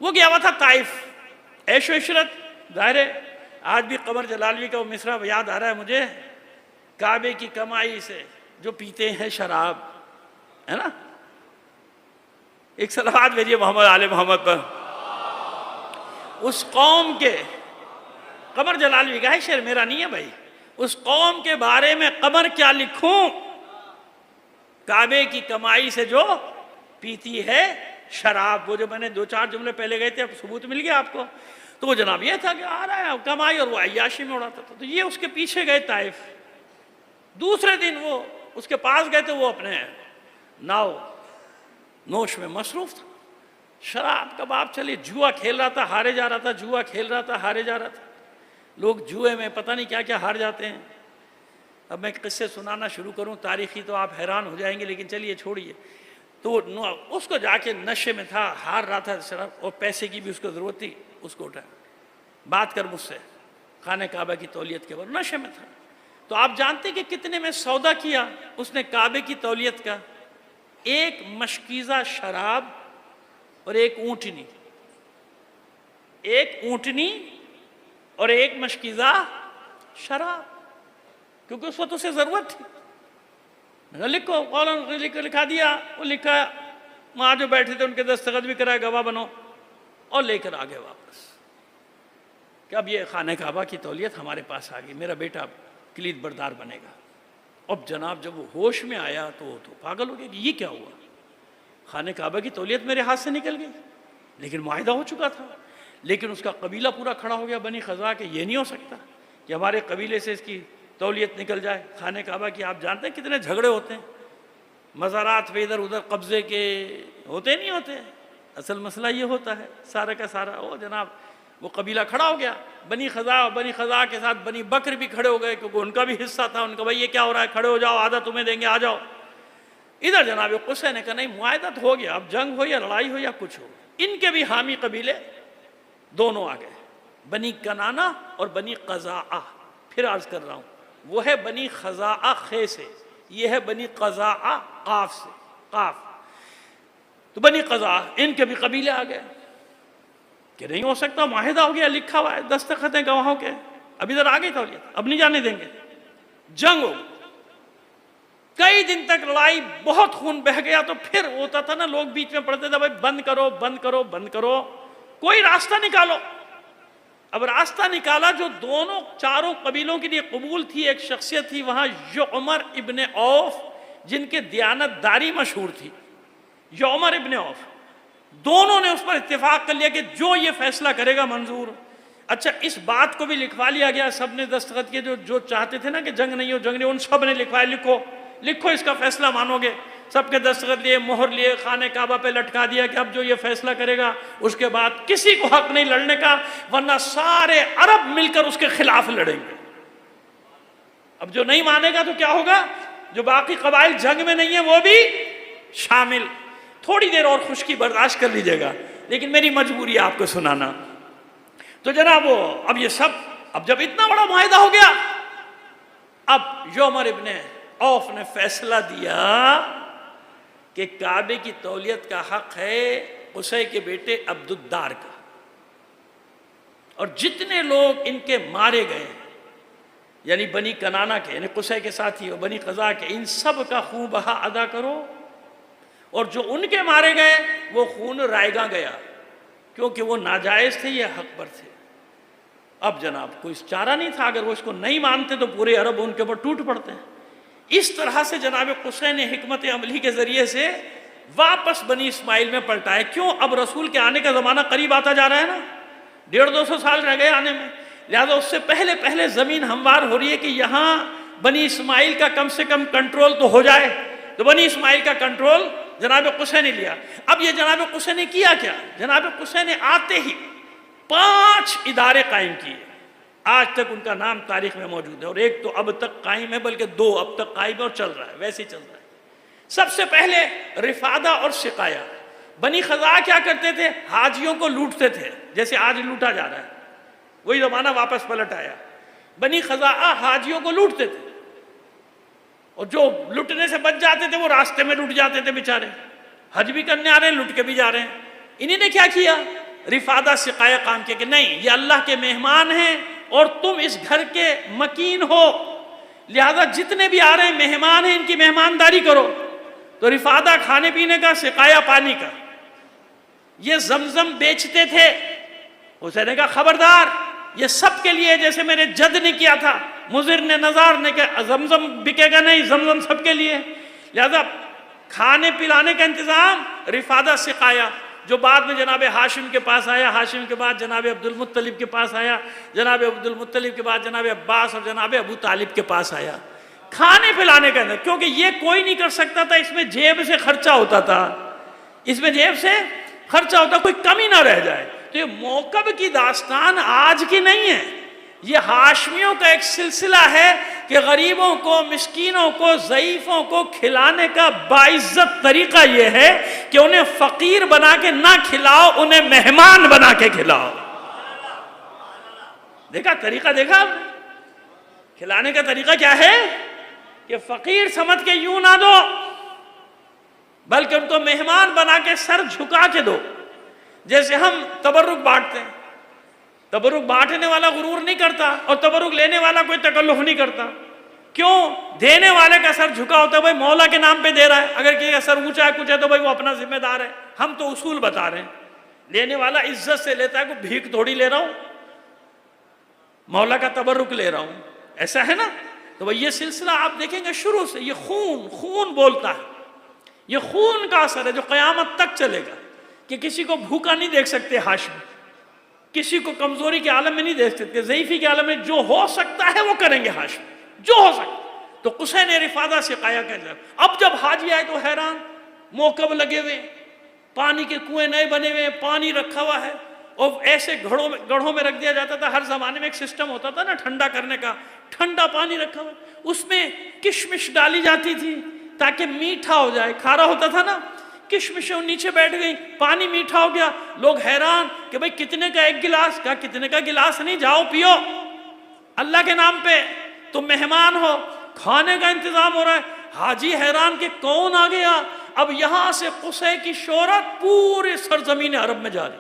वो गया हुआ था ताइफ, ऐशो इशरत जाहिर है। आज भी कमर जलालवी का वो मिसरा याद आ रहा है मुझे, काबे की कमाई से जो पीते हैं शराब, है ना। एक सलावत भेजिए मोहम्मद आले मोहम्मद पर। उस कौम के, कमर जलालवी का है शेर, मेरा नहीं है भाई, उस कौम के बारे में कमर क्या लिखूं, काबे की कमाई से जो पीती है शराब। वो जो मैंने 2-4 जुमले पहले गए थे, अब सबूत मिल गया आपको। तो वो जनाब ये था कि आ रहा है कमाई और वो अय्याशी में उड़ाता था। तो ये उसके पीछे गए ताइफ। दूसरे दिन वो उसके पास गए तो वो अपने नाव नोश में मसरूफ था, शराब कबाब चली, जुआ खेल रहा था, हारे जा रहा था, जुआ खेल रहा था, हारे जा रहा था। लोग जुए में पता नहीं क्या क्या हार जाते हैं। अब मैं किस्से सुनाना शुरू करूं तारीखी तो आप हैरान हो जाएंगे, लेकिन चलिए छोड़िए। तो उसको जाके नशे में था, हार रहा था शराब, और पैसे की भी उसको ज़रूरत थी। उसको उठाया, बात कर मुझसे, खाने काबा की तौलियत के बाद नशे में था। तो आप जानते कि कितने में सौदा किया उसने काबे की तौलियत का? 1 मशकीज़ा शराब और 1 ऊँटनी, 1 ऊँटनी और 1 मशकीज़ा शराब, क्योंकि उस वक्त उसे ज़रूरत थी। मैंने लिखो, कॉलम लिखा दिया, वो लिखा, वहाँ जो बैठे थे उनके दस्तखत भी कराए, गवाह बनो, और लेकर आ गए वापस कि अब ये खाने काबा की तौलियत हमारे पास आ गई, मेरा बेटा किलीद बरदार बनेगा। अब जनाब जब वो होश में आया तो वो तो पागल हो गया कि ये क्या हुआ, खाने काबा की तौलियत मेरे हाथ से निकल गई। लेकिन मुआहिदा हो चुका था। लेकिन उसका कबीला पूरा खड़ा हो गया बनी खज़ा के, ये नहीं हो सकता कि हमारे कबीले से इसकी तौलियत निकल जाए खाने काबा की। आप जानते हैं कितने झगड़े होते हैं, मज़ारात पे इधर उधर कब्ज़े के होते नहीं होते। असल मसला ये होता है सारा का सारा। ओ जनाब वो कबीला खड़ा हो गया, बनी खज़ा, और बनी खज़ा के साथ बनी बकर भी खड़े हो गए, क्योंकि उनका भी हिस्सा था। उनका भाई ये क्या हो रहा है, खड़े हो जाओ, आधा तुम्हें देंगे, आ जाओ। इधर जनाब कुसै ने कहा नहीं, मुआहिदा तो हो गया, अब जंग हो या लड़ाई हो या कुछ हो। इनके भी हामी कबीले दोनों आ गए, बनी कनाना और बनी क़ज़ाआ। फिर अर्ज कर रहा हूँ, वो है बनी खज़ाआ खे से, ये है बनी क़ज़ाआ काफ से, काफ। तो बनी क़ज़ा, इनके भी कबीले आ गए कि नहीं हो सकता, मुआहिदा हो गया, लिखा हुआ है, दस्तखत हैं गवाहों के, अब इधर आ गई तौलियत, अब नहीं जाने देंगे। जंग हो, कई दिन तक लड़ाई, बहुत खून बह गया। तो फिर होता था ना, लोग बीच में पड़ते थे, भाई बंद करो, बंद करो, बंद करो, कोई रास्ता निकालो। अब रास्ता निकाला जो दोनों चारों कबीलों के लिए कबूल थी। एक शख्सियत थी वहां, उमर इब्ने औफ, जिनके दियानतदारी मशहूर थी, उमर इब्ने औफ। दोनों ने उस पर इत्तेफाक कर लिया कि जो ये फैसला करेगा मंजूर। अच्छा, इस बात को भी लिखवा लिया गया, सब ने दस्तखत किए, जो चाहते थे ना कि जंग नहीं हो, जंग नहीं, उन सब ने लिखवाया, लिखो लिखो इसका फैसला मानोगे। सबके दस्तखत लिए, मोहर लिए, खाने काबा पे लटका दिया कि अब जो ये फैसला करेगा उसके बाद किसी को हक नहीं लड़ने का, वरना सारे अरब मिलकर उसके खिलाफ लड़ेंगे। अब जो नहीं मानेगा तो क्या होगा, जो बाकी कबाइल जंग में नहीं है वो भी शामिल। थोड़ी देर और खुशकी बर्दाश्त कर लीजिएगा, लेकिन मेरी मजबूरी है आपको सुनाना। तो जनाब वो अब ये सब, अब जब इतना बड़ा मुआहिदा हो गया, अब उमर इब्ने औफ ने फैसला दिया कि काबे की तौलियत का हक है कुसै के बेटे अब्दुद्दार का, और जितने लोग इनके मारे गए, यानी बनी कनाना के, यानी कुसै के साथी और बनी क़ज़ा के, इन सब का खून बहा अदा करो। और जो उनके मारे गए वो खून रायगा गया, क्योंकि वो नाजायज़ थे, ये हक पर थे। अब जनाब कोई चारा नहीं था, अगर वो इसको नहीं मानते तो पूरे अरब उनके ऊपर टूट पड़ते हैं। इस तरह से जनाब कुसै ने हिकमत अमली के ज़रिए से वापस बनी इस्माइल में पलटाए। क्यों, अब रसूल के आने का ज़माना करीब आता जा रहा है ना, 150-200 साल रह गए आने में, लिहाजा उससे पहले पहले ज़मीन हमवार हो रही है कि यहाँ बनी इस्माइल का कम से कम कंट्रोल तो हो जाए। तो बनी इस्माइल का कंट्रोल जनाब कुसै ने लिया। अब ये जनाब कुसै ने किया क्या, जनाब कुसै ने आते ही 5 इदारे कायम किए। आज तक उनका नाम तारीख में मौजूद है, और एक तो अब तक कायम है, बल्कि 2 अब तक कायम है और चल रहा है, वैसे ही चल रहा है। सबसे पहले रिफादा और सिकाया, बनी खज़ा क्या करते थे? हाजियों को लूटते थे, जैसे आज लूटा जा रहा है, वही ज़माना वापस पलट आया। बनी खज़ा हाजियों को लूटते थे, और जो लूटने से बच जाते थे वो रास्ते में लूट जाते थे बेचारे। हज भी करने आ रहे हैं, लूट के भी जा रहे हैं। इन्हीं ने क्या किया? रिफादा सिकाया काम किया कि नहीं, ये अल्लाह के मेहमान हैं और तुम इस घर के मकीन हो, लिहाजा जितने भी आ रहे हैं मेहमान हैं, इनकी मेहमानदारी करो। तो रिफादा खाने पीने का, सिकाया पानी का। ये जमजम बेचते थे। हुसैन ने कहा खबरदार, ये सब के लिए, जैसे मेरे जद ने किया था, मुजिर ने, नजार ने, कहा जमजम बिकेगा नहीं, जमजम सबके लिए। लिहाजा खाने पिलाने का इंतजाम, रिफादा सिकाया, जो बाद में जनाब हाशिम के पास आया, हाशिम के बाद जनाब अब्दुल मुत्तलिब के पास आया, जनाब अब्दुल मुत्तलिब के बाद जनाब अब्बास और जनाब अबू तालिब के पास आया। खाने पिलाने का अंदर, क्योंकि ये कोई नहीं कर सकता था, इसमें जेब से खर्चा होता था, इसमें जेब से खर्चा होता, कोई कमी ना रह जाए। तो ये मौकब की दास्तान आज की नहीं है, ये हाशमियों का एक सिलसिला है कि गरीबों को, मिस्कीनों को, ज़ईफ़ों को खिलाने का बाइज्जत तरीका ये है कि उन्हें फ़कीर बना के ना खिलाओ, उन्हें मेहमान बना के खिलाओ। देखा तरीका? देखा खिलाने का तरीका क्या है कि फ़कीर समझ के यूं ना दो, बल्कि उनको मेहमान बना के सर झुका के दो। जैसे हम तबर्रुक बांटते हैं, तबरुक बांटने वाला गुरूर नहीं करता और तबरुक लेने वाला कोई तकल्लुफ नहीं करता। क्यों? देने वाले का सर झुका होता है, भाई मौला के नाम पे दे रहा है। अगर किसी का सर ऊंचा है कुछ है तो भाई वो अपना जिम्मेदार है, हम तो उसूल बता रहे हैं। लेने वाला इज्जत से लेता है, कोई भीख थोड़ी ले रहा हूं, मौला का तबरुक ले रहा हूं, ऐसा है ना। तो भाई ये सिलसिला आप देखेंगे शुरू से, ये खून खून बोलता है, ये खून का असर है जो क़यामत तक चलेगा। कि किसी को भूखा नहीं देख सकते हाशिम, किसी को कमजोरी के आलम में नहीं देख सकते, ज़ईफ़ी के आलम में जो हो सकता है वो करेंगे हाशिम, जो हो सकता। तो हुसैन रिफादा सिकाया के अंदर अब जब हाजी आए तो हैरान, मोकब लगे हुए, पानी के कुएं नए बने हुए, पानी रखा हुआ है, और ऐसे गढ़ों में रख दिया जाता था। हर जमाने में एक सिस्टम होता था ना ठंडा करने का, ठंडा पानी रखा हुआ, उसमें किशमिश डाली जाती थी ताकि मीठा हो जाए। खारा होता था ना, किशमिशें नीचे बैठ गई, पानी मीठा हो गया। लोग हैरान कि भाई कितने का एक गिलास? का कितने का गिलास नहीं, जाओ पियो, अल्लाह के नाम पे, तुम मेहमान हो, खाने का इंतजाम हो रहा है। हाजी हैरान कि कौन आ गया। अब यहां से कुसै की शोहरत पूरे सरजमीन अरब में जा रही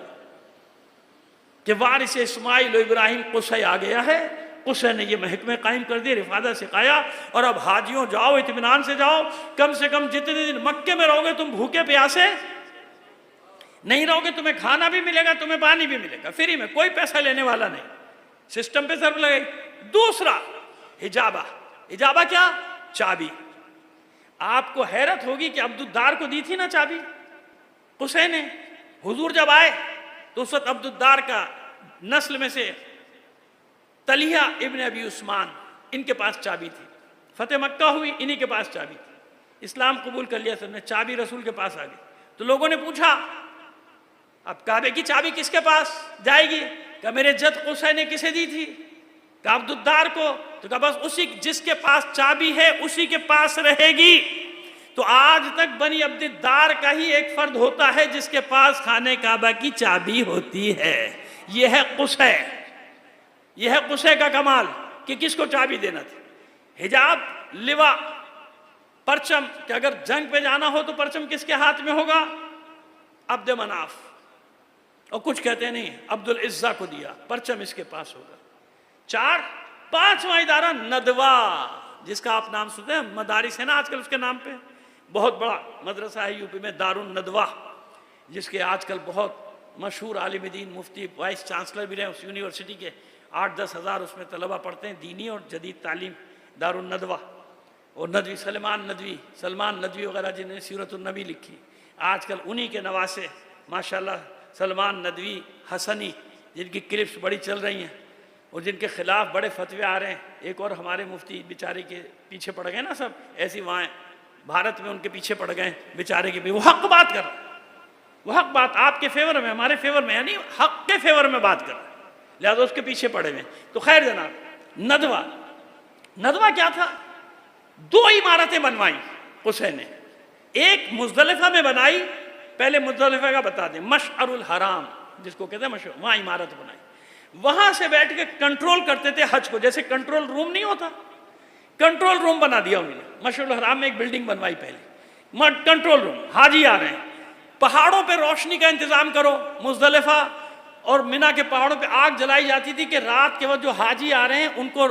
कि वारिस इस्माइल इब्राहिम कुसै आ गया है। कुसै ने ये महकमे कायम कर दिए, रिफादा सिखाया। और अब हाजियों जाओ, इत्मीनान से जाओ, कम से कम जितने दिन मक्के में रहोगे तुम भूखे प्यासे नहीं रहोगे, तुम्हें खाना भी मिलेगा, तुम्हें पानी भी मिलेगा फ्री में, कोई पैसा लेने वाला नहीं, सिस्टम पे सर्व लगाई। दूसरा हिजाबा। हिजाबा क्या? चाबी। आपको हैरत होगी कि अब्दुद्दार को दी थी ना चाबी कुसै ने। हुजूर जब आए तो उस वक्त अब्दुद्दार का नस्ल में से तलिहा इब्न अबी उस्मान, इनके पास चाबी थी। फतेह मक्का हुई, इन्हीं के पास चाबी थी। इस्लाम कबूल कर लिया सबने, चाबी रसूल के पास आ गई। तो लोगों ने पूछा अब काबे की चाबी किसके पास जाएगी? क्या मेरे जद कुसै ने किसे दी थी? क्या अब्दुद्दार को? तो क्या बस उसी जिसके पास चाबी है उसी के पास रहेगी। तो आज तक बनी अब्दुद्दार का ही एक फर्द होता है जिसके पास खाने काबा की चाबी होती है। यह है कुसै, यह है कुसै का कमाल कि किसको चाबी देना थी। हिजाब, लिवा, परचम, कि अगर जंग पे जाना हो तो परचम किसके हाथ में होगा? अब्द मनाफ। और कुछ कहते नहीं अब्दुल इज्जा को दिया, परचम इसके पास होगा। चार, पांचवा इदारा नदवा, जिसका आप नाम सुनते हैं, मदारिस है ना आजकल उसके नाम पे, बहुत बड़ा मदरसा है यूपी में, दारुन नदवा, जिसके आजकल बहुत मशहूर आलिम दीन मुफ्ती वाइस चांसलर भी रहे उस यूनिवर्सिटी के। 8-10 हज़ार उसमें तलबा पढ़ते हैं, दीनी और जदीद तालीम। दारुन नदवा और नदवी सलमान नदवी वगैरह जिन्होंने सीरतुन नबी लिखी, आजकल उन्हीं के नवासे माशाल्लाह सलमान नदवी हसनी, जिनकी क्लिप्स बड़ी चल रही हैं और जिनके खिलाफ बड़े फतवे आ रहे हैं। एक और हमारे मुफ्ती बेचारे के पीछे पड़ गए ना सब, ऐसी वहाँ भारत में उनके पीछे पड़ गए बेचारे के भी। वो हक बात कर, वो हक बात आपके फेवर में, हमारे फेवर में, यानी हक के फेवर में बात कर, लिहाजा उसके पीछे पड़े हुए। तो खैर जनाब, नदवा, नदवा क्या था? 2 इमारतें बनवाई हुसैन ने। एक मुज़दलिफ़ा में बनाई, पहले मुज़दलिफ़ा का बता दें, मशअरुल हराम जिसको कहते हैं मशअर, वहाँ इमारत बनाई, वहाँ से बैठ के कंट्रोल करते थे हज को, जैसे कंट्रोल रूम नहीं होता, कंट्रोल रूम बना दिया उन्होंने। मशअरुल हराम में एक बिल्डिंग बनवाई पहले, कंट्रोल रूम, हाजी आ रहे हैं, पहाड़ों पे रोशनी का इंतजाम करो। मुज़दलिफ़ा और मिना के पहाड़ों पे आग जलाई जाती थी कि रात के वक्त जो हाजी आ रहे हैं उनको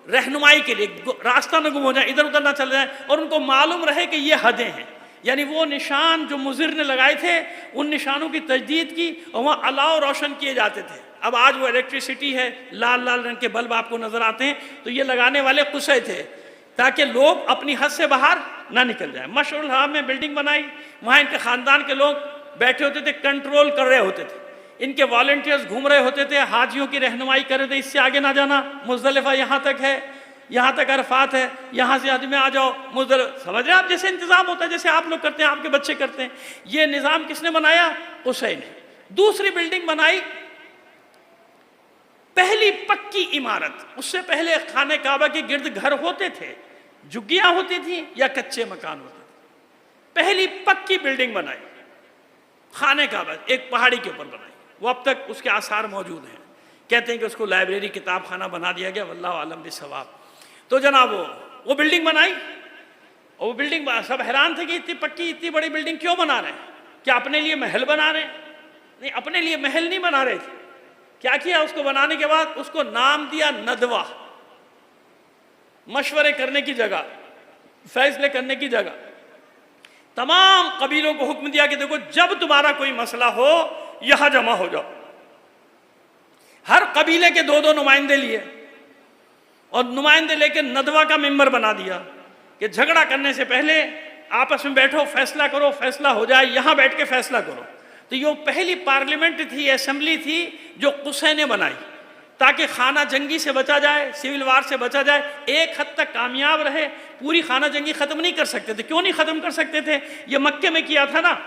रहनुमाई के लिए, रास्ता न गुम हो जाए, इधर उधर ना चल जाए, और उनको मालूम रहे कि ये हदें हैं। यानी वो निशान जो मुज़िर ने लगाए थे उन निशानों की तजदीद की और वहाँ अलाव रोशन किए जाते थे। अब आज वो इलेक्ट्रिसिटी है, लाल लाल रंग के बल्ब आपको नजर आते हैं, तो ये लगाने वाले कुसै थे ताकि लोग अपनी हद से बाहर ना निकल जाए। मशअरुल हराम में बिल्डिंग बनाई, वहाँ इनके ख़ानदान के लोग बैठे होते थे, कंट्रोल कर रहे होते थे, इनके वॉलंटियर्स घूम रहे होते थे, हाजियों की रहनुमाई कर रहे थे, इससे आगे ना जाना, मुज़दलिफ़ा यहाँ तक है, यहाँ तक अरफात है, यहाँ से हज में आ जाओ मुज़दलिफ़ा। समझ रहे हैं आप, जैसे इंतज़ाम होता है, जैसे आप लोग करते हैं, आपके बच्चे करते हैं। ये निज़ाम किसने बनाया? कुसै ने। दूसरी बिल्डिंग बनाई, पहली पक्की इमारत। उससे पहले खाने काबा के गिर्द घर होते थे, झुग्गियाँ होती थी या कच्चे मकान होते थे। पहली पक्की बिल्डिंग बनाई खाने काबा, एक पहाड़ी के ऊपर बनाई, वो अब तक उसके आसार मौजूद हैं। कहते हैं कि उसको लाइब्रेरी किताब खाना बना दिया गया, वल्लाहु आलम बिस्सवाब। तो जनाब वो बिल्डिंग बनाई, और वो बिल्डिंग सब हैरान थे कि इतनी पक्की इतनी बड़ी बिल्डिंग क्यों बना रहे हैं, क्या अपने लिए महल बना रहे हैं? नहीं, अपने लिए महल नहीं बना रहे थे। क्या किया उसको बनाने के बाद? उसको नाम दिया नदवा, मशवरे करने की जगह, फैसले करने की जगह। तमाम कबीलों को हुक्म दिया कि देखो, जब तुम्हारा कोई मसला हो यहां जमा हो जाओ। हर कबीले के दो दो नुमाइंदे लिए, और नुमाइंदे लेकर नदवा का मेंबर बना दिया कि झगड़ा करने से पहले आपस में बैठो, फैसला करो, फैसला हो जाए, यहां बैठ के फैसला करो। तो ये पहली पार्लियामेंट थी, असेंबली थी जो कुसै ने बनाई, ताकि खाना जंगी से बचा जाए, सिविल वार से बचा जाए। एक हद तक कामयाब रहे, पूरी खाना जंगी ख़त्म नहीं कर सकते थे। क्यों नहीं ख़त्म कर सकते थे? ये मक्के में किया था ना।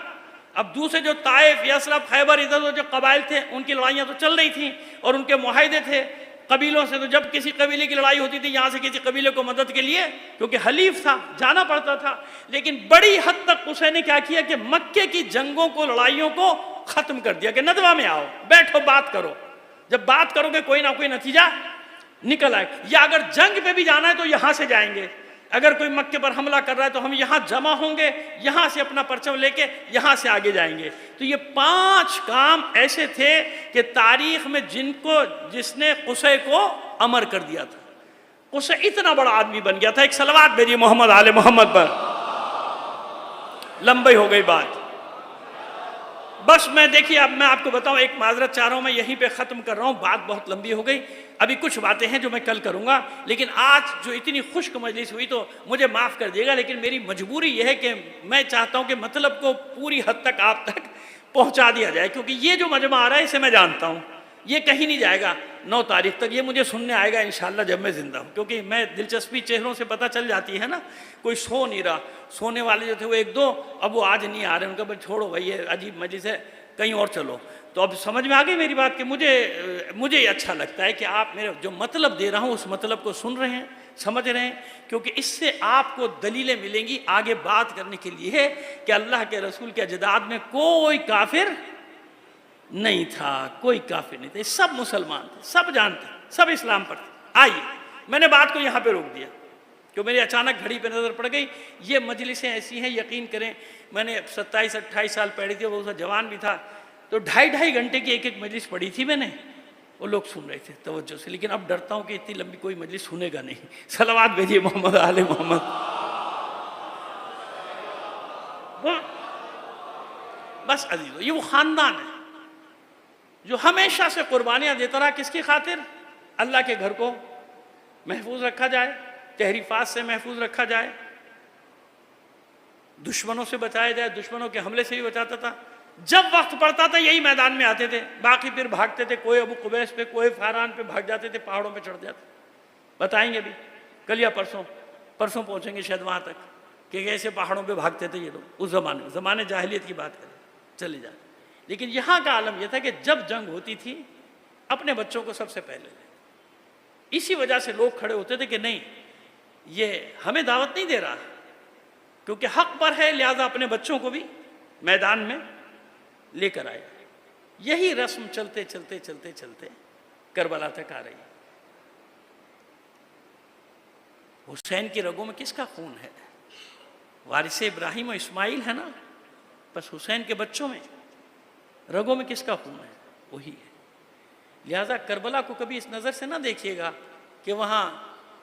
अब दूसरे जो ताइफ, यसरब, खैबर, इधर जो कबाइल थे, उनकी लड़ाइयाँ तो चल रही थी और उनके मुआहदे थे कबीलों से। तो जब किसी कबीले की लड़ाई होती थी, यहाँ से किसी कबीले को मदद के लिए, क्योंकि हलीफ था, जाना पड़ता था। लेकिन बड़ी हद तक कुसै ने क्या किया कि मक्के की जंगों को, लड़ाइयों को ख़त्म कर दिया कि नदवा में आओ, बैठो, बात करो। जब बात करोगे कोई ना कोई नतीजा निकल आए। या अगर जंग पे भी जाना है तो यहाँ से जाएंगे, अगर कोई मक्के पर हमला कर रहा है तो हम यहाँ जमा होंगे, यहाँ से अपना परचम लेके यहाँ से आगे जाएंगे। तो ये 5 काम ऐसे थे कि तारीख में जिसने कुसै को अमर कर दिया था। कुसै इतना बड़ा आदमी बन गया था। एक सलवात भेजिए मोहम्मद आले मोहम्मद पर। लंबी हो गई बात, बस मैं देखिए, अब मैं आपको बताऊं, एक माजरत चाह रहा हूं, मैं यहीं पे ख़त्म कर रहा हूं, बात बहुत लंबी हो गई। अभी कुछ बातें हैं जो मैं कल करूंगा, लेकिन आज जो इतनी खुश्क मजलिस हुई तो मुझे माफ़ कर दिएगा, लेकिन मेरी मजबूरी यह है कि मैं चाहता हूं कि मतलब को पूरी हद तक आप तक पहुंचा दिया जाए, क्योंकि ये जो मजमा आ रहा है इसे मैं जानता हूँ, ये कहीं नहीं जाएगा 9 तारीख तक। ये मुझे सुनने आएगा इंशाल्लाह जब मैं ज़िंदा हूँ, क्योंकि मैं दिलचस्पी चेहरों से पता चल जाती है ना। कोई सो नहीं रहा, सोने वाले जो थे वो 1-2, अब वो आज नहीं आ रहे, उनका भाई छोड़ो भाई, ये अजीब मजलिस है, कहीं और चलो। तो अब समझ में आ गई मेरी बात कि मुझे अच्छा लगता है कि आप मेरे जो मतलब दे रहा हूँ उस मतलब को सुन रहे हैं, समझ रहे हैं, क्योंकि इससे आपको दलीलें मिलेंगी आगे बात करने के लिए कि अल्लाह के रसूल के अजदाद में कोई काफिर नहीं था, कोई काफिर नहीं थे, सब मुसलमान थे, सब जानते, सब इस्लाम पर थे। आइए, मैंने बात को यहाँ पे रोक दिया क्योंकि मेरी अचानक घड़ी पे नज़र पड़ गई। ये मजलिसें ऐसी हैं, यकीन करें, मैंने 27-28 साल पढ़ी थी, वो जवान भी था, तो 2.5 घंटे की एक मजलिस पढ़ी थी मैंने, वो लोग सुन रहे थे तवज्जो से। लेकिन अब डरता हूँ कि इतनी लंबी कोई मजलिस सुनेगा नहीं। सलावत भेजिए मोहम्मद आले मोहम्मद। बस अजीज़ो, ये वो ख़ानदान है जो हमेशा से कुर्बानियाँ देता रहा। किसकी खातिर? अल्लाह के घर को महफूज रखा जाए, तहरीफात से महफूज रखा जाए, दुश्मनों से बचाया जाए, दुश्मनों के हमले से भी बचाता था। जब वक्त पड़ता था यही मैदान में आते थे, बाकी फिर भागते थे, कोई अबू कुबैस पे, कोई फारान पे भाग जाते थे, पहाड़ों पे चढ़ जाते। बताएंगे भी कल या परसों पहुंचेंगे शायद वहाँ तक कि कैसे पहाड़ों पे भागते थे ये लोग उस ज़माने जाहिलियत की बात करें, चले जाए। लेकिन यहाँ का आलम यह था कि जब जंग होती थी अपने बच्चों को सबसे पहले, इसी वजह से लोग खड़े होते थे कि नहीं, ये हमें दावत नहीं दे रहा, क्योंकि हक पर है, लिहाजा अपने बच्चों को भी मैदान में लेकर आया। यही रस्म चलते चलते चलते चलते करबला तक आ रही है। हुसैन की रगों में किसका खून है? वारिस इब्राहिम और इस्माइल है ना, बस हुसैन के बच्चों में रगों में किसका खून है? वही है। लिहाजा करबला को कभी इस नज़र से ना देखिएगा कि वहाँ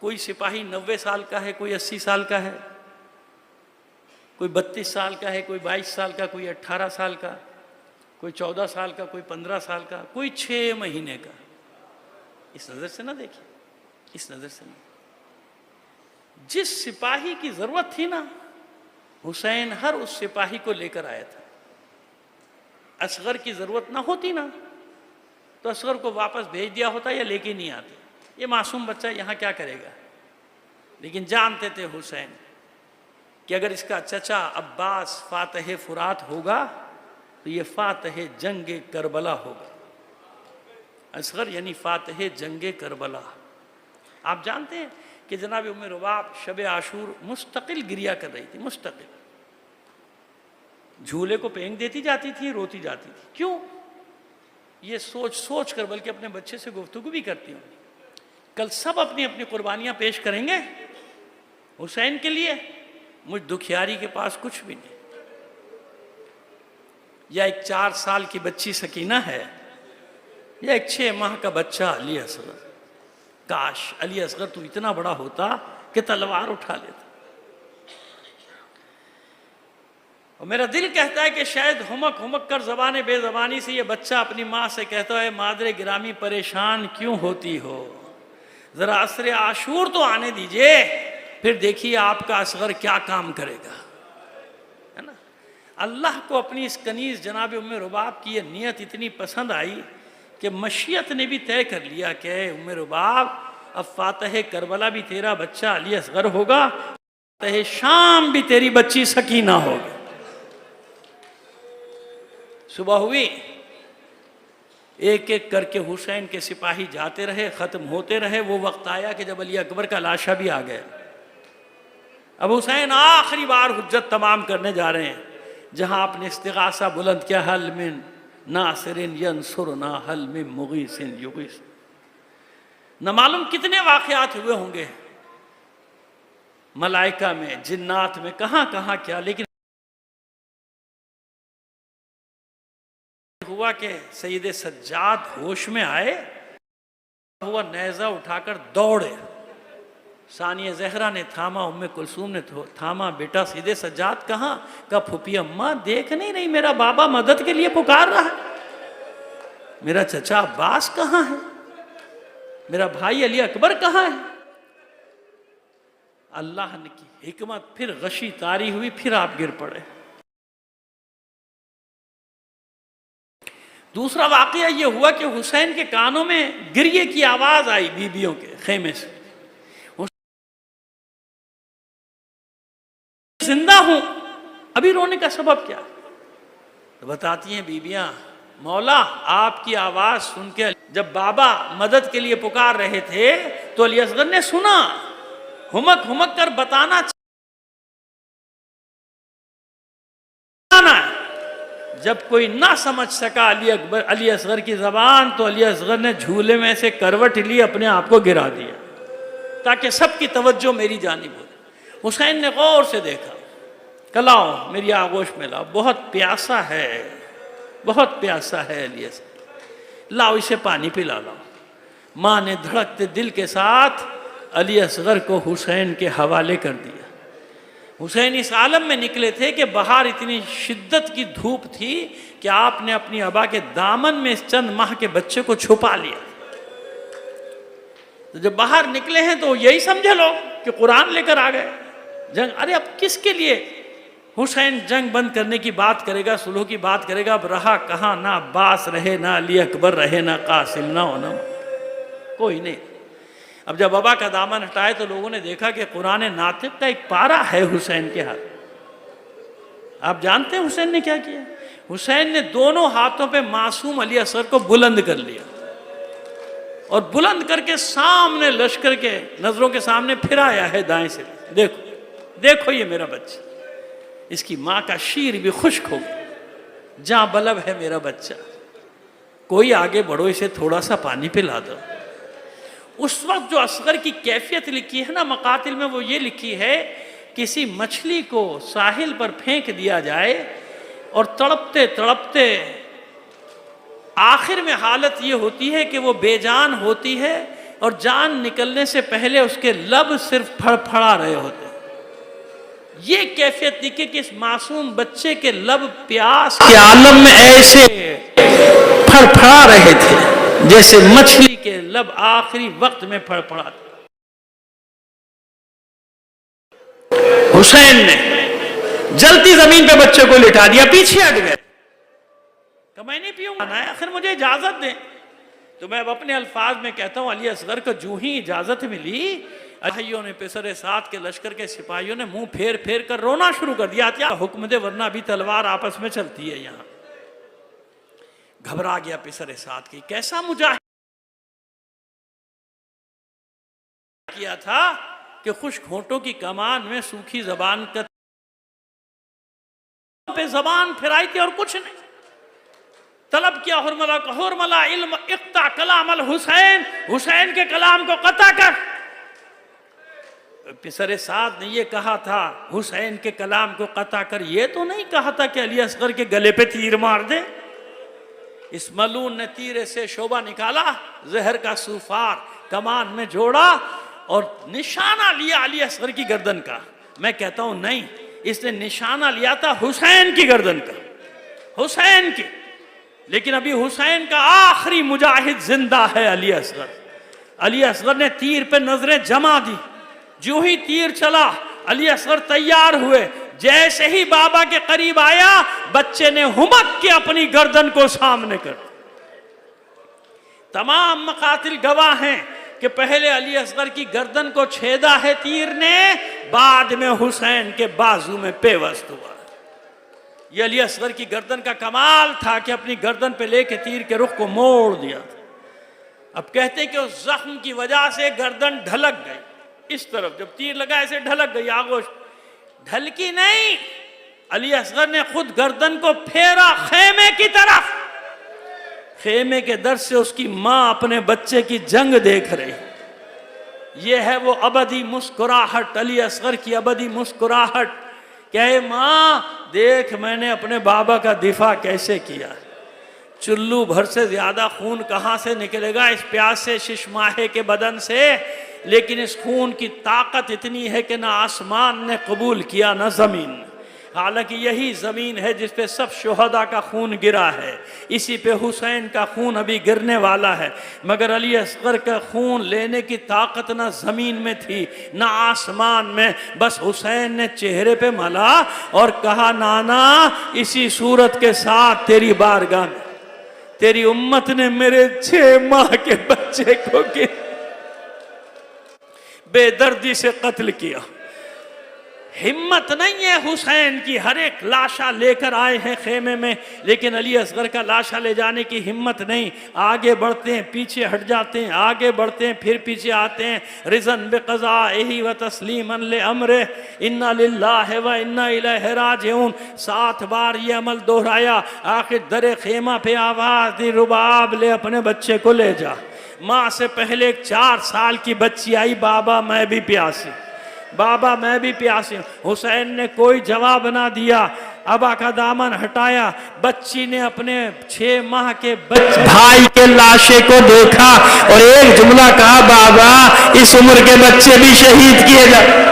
कोई सिपाही 90 साल का है, कोई 80 साल का है, कोई 32 साल का है, कोई 22 साल का, कोई 18 साल का, कोई 14 साल का, कोई 15 साल का, कोई 6 महीने का। इस नज़र से ना देखिए, इस नज़र से नहीं। जिस सिपाही की ज़रूरत थी ना, हुसैन हर उस सिपाही को लेकर आया था। असगर की ज़रूरत ना होती ना तो असगर को वापस भेज दिया होता या लेके नहीं आते। ये मासूम बच्चा यहाँ क्या करेगा? लेकिन जानते थे हुसैन कि अगर इसका चचा अब्बास फातह फुरात होगा तो ये फातह जंग करबला होगा। असगर यानी फातह जंग करबला। आप जानते हैं कि जनाब उम्मे रुबाब शब आशूर मुस्तकिल गिरिया कर रही थी, मुस्तकिल। झूले को पेंग देती जाती थी, रोती जाती थी। क्यों? ये सोच सोच कर, बल्कि अपने बच्चे से गुफ्तगू भी करती हूँ, कल सब अपनी अपनी कुर्बानियाँ पेश करेंगे हुसैन के लिए, मुझ दुखियारी के पास कुछ भी नहीं। या एक 4 साल की बच्ची सकीना है, या एक 6 माह का बच्चा अली असगर। काश अली असगर तू इतना बड़ा होता कि तलवार उठा लेता। और मेरा दिल कहता है कि शायद हुमक हुमक कर ज़बान बेज़बानी से ये बच्चा अपनी माँ से कहता है, मादरे गिरामी परेशान क्यों होती हो, ज़रा असर आशूर तो आने दीजिए, फिर देखिए आपका असगर क्या काम करेगा। है ना? अल्लाह को अपनी इस कनीज़ जनाब उम्मे रुबाब की ये नीयत इतनी पसंद आई कि मशीयत ने भी तय कर लिया कि उम्मे रुबाब अब फातह करबला भी तेरा बच्चा अली असगर होगा, फातह शाम भी तेरी बच्ची सकीना होगी। सुबह हुई, एक एक करके हुसैन के सिपाही जाते रहे, ख़त्म होते रहे। वो वक्त आया कि जब अली अकबर का लाशा भी आ गया। अब हुसैन आखिरी बार हुज्जत तमाम करने जा रहे हैं, जहाँ आपने इस्तिगासा बुलंद किया, हल मिन नासिरिन यंसुरना हल मिन मुगीसिन युगीस। न मालूम कितने वाक़यात हुए होंगे मलाइका में, जिन्नात में, कहाँ कहाँ क्या, लेकिन हुआ कि सैयद सज्जाद होश में आए, हुआ नेज़ा उठाकर दौड़े। सानिया ज़हरा ने थामा, उम्मे कुलसूम ने थामा, बेटा सैयद सज्जाद कहाँ? का फूफी अम्मा देख नहीं रही, मेरा बाबा मदद के लिए पुकार रहा है। मेरा चचा अब्बास कहाँ है? मेरा भाई अली अकबर कहाँ है? अल्लाह ने की हिकमत, फिर गशी तारी हुई, फिर आप गिर पड़े। दूसरा वाक़या ये हुआ कि हुसैन के कानों में गिरिए की आवाज़ आई बीबियों के खेमे से। जिंदा हूं, अभी रोने का सबब क्या? तो बताती हैं बीबियां, मौला आपकी आवाज़ सुन के जब बाबा मदद के लिए पुकार रहे थे तो अली असगर ने सुना, हुमक हुमक कर बताना जब कोई ना समझ सका अली असगर की ज़बान, तो अली असगर ने झूले में से करवट ली, अपने आप को गिरा दिया ताकि सबकी तवज्जो मेरी जानिब हो। हुसैन ने गौर से देखा, कलाओ मेरी आगोश में लाओ, बहुत प्यासा है, बहुत प्यासा है अली असगर, लाओ इसे पानी पिला लाओ। माँ ने धड़कते दिल के साथ अली असगर को हुसैन के हवाले कर दिया। हुसैन इस आलम में निकले थे कि बाहर इतनी शिद्दत की धूप थी कि आपने अपनी अबा के दामन में इस चंद माह के बच्चे को छुपा लिया। तो जब बाहर निकले हैं तो यही समझे लोग कि कुरान लेकर आ गए जंग। अरे अब किसके लिए हुसैन जंग बंद करने की बात करेगा, सुलह की बात करेगा? अब रहा कहाँ, ना अब्बास रहे, ना अली अकबर रहे, ना कासिम, ना ओनम, कोई नहीं। अब जब बाबा का दामन हटाए तो लोगों ने देखा कि कुरान नातिक का एक पारा है हुसैन के हाथ। आप जानते हैं हुसैन ने क्या किया? हुसैन ने दोनों हाथों पे मासूम अली असगर को बुलंद कर लिया और बुलंद करके सामने लश्कर के नजरों के सामने फिराया है दाएं से। देखो देखो ये मेरा बच्चा, इसकी माँ का शीर भी खुश्क हो गया। जहां बलब है मेरा बच्चा, कोई आगे बढ़ो, इसे थोड़ा सा पानी पिला दो। उस वक्त जो असगर की कैफियत लिखी है ना मकातिल में, वो ये लिखी है, किसी मछली को साहिल पर फेंक दिया जाए और तड़पते तड़पते आखिर में हालत ये होती है कि वो बेजान होती है और जान निकलने से पहले उसके लब सिर्फ फड़फड़ा रहे होते हैं। ये कैफियत दिखे कि इस मासूम बच्चे के लब प्यास के आलम में ऐसे फड़फड़ा रहे थे जैसे मछली के लब आखिरी वक्त में फड़फड़ाते। हुसैन ने जलती जमीन पे बच्चे को लिटा दिया, पीछे हट गए, तो मैं नहीं पीऊंगा ना, आखिर मुझे इजाजत दें। तो मैं अब अपने अल्फाज में कहता हूं, अली असगर को जूं ही इजाजत मिली, भाइयों ने, पेसरे साथ के लश्कर के सिपाहियों ने मुंह फेर फेर कर रोना शुरू कर दिया, क्या हुक्म दे वरना अभी तलवार आपस में चलती है। यहां घबरा गया पेसरे साथ की, कैसा मुजाहिद किया था कि खुश्क होंठों की कमान में सूखी जबान का पे जबान फिराई थी और कुछ नहीं। तलब किया हुरमला का हुरमला इल्म इक्ता कलाम अल हुसैन, हुसैन के कलाम को कता कर। पिसरे साद ने ये कहा था हुसैन के कलाम को कता कर, ये तो नहीं कहा था कि अली असगर के गले पे तीर मार दे। इस मलून ने तीरे से शोभा निकाला, जहर का सूफार कमान में जोड़ा और निशाना लिया अली असगर की गर्दन का। मैं कहता हूं नहीं, इसने निशाना लिया था हुसैन की गर्दन का, हुसैन की। लेकिन अभी हुसैन का आखिरी मुजाहिद जिंदा है अली असगर। अली असगर ने तीर पे नजरें जमा दी, जो ही तीर चला अली असगर तैयार हुए, जैसे ही बाबा के करीब आया बच्चे ने हुमक के अपनी गर्दन को सामने कर। तमाम मकातिल गवाह हैं कि पहले अली असगर की गर्दन को छेदा है तीर ने, बाद में हुसैन के बाजू में पेवस्त हुआ। यह अली असगर की गर्दन का कमाल था कि अपनी गर्दन पे लेके तीर के रुख को मोड़ दिया था। अब कहते हैं कि उस जख्म की वजह से गर्दन ढलक गई, इस तरफ जब तीर लगा ऐसे ढलक गई, आगोश ढलकी नहीं, अली असगर ने खुद गर्दन को फेरा खेमे की तरफ। खेमे के दर से उसकी मां अपने बच्चे की जंग देख रही। यह है वो अबदी मुस्कुराहट, अली असगर की अबदी मुस्कुराहट। क्या मां देख मैंने अपने बाबा का दिफा कैसे किया। चुल्लू भर से ज्यादा खून कहां से निकलेगा इस प्यास से शिशमाहे के बदन से, लेकिन इस खून की ताकत इतनी है कि ना आसमान ने कबूल किया ना जमीन। हालांकि यही जमीन है जिस पे सब शुहदा का खून गिरा है, इसी पे हुसैन का खून अभी गिरने वाला है। मगर अली असगर का खून लेने की ताकत ना जमीन में थी ना आसमान में, बस हुसैन ने चेहरे पे मला और कहा, नाना इसी सूरत के साथ तेरी बारगाह में तेरी उम्मत ने मेरे 6 माह के बच्चे को बेदर्दी से कत्ल किया। हिम्मत नहीं है हुसैन की, हर एक लाशा लेकर आए हैं खेमे में, लेकिन अली असगर का लाशा ले जाने की हिम्मत नहीं। आगे बढ़ते हैं, पीछे हट जाते हैं, आगे बढ़ते हैं, फिर पीछे आते हैं। रिज़न बिक़ज़ाइही व तस्लीमन ले अम्रे इन्ना लिल्लाहि व इन्ना इलैहि राजिऊन। 7 बार ये अमल दोहराया। आखिर दरे खेमा पे आवाज़ दी, रुबाब ले अपने बच्चे को ले जा। माँ से पहले एक 4 साल की बच्ची आई, बाबा मैं भी प्यासी, बाबा मैं भी प्यासी। हुसैन ने कोई जवाब ना दिया, अबा का दामन हटाया। बच्ची ने अपने 6 माह के बच्चे भाई के लाशे को देखा और एक जुमला कहा, बाबा इस उम्र के बच्चे भी शहीद किए जाते,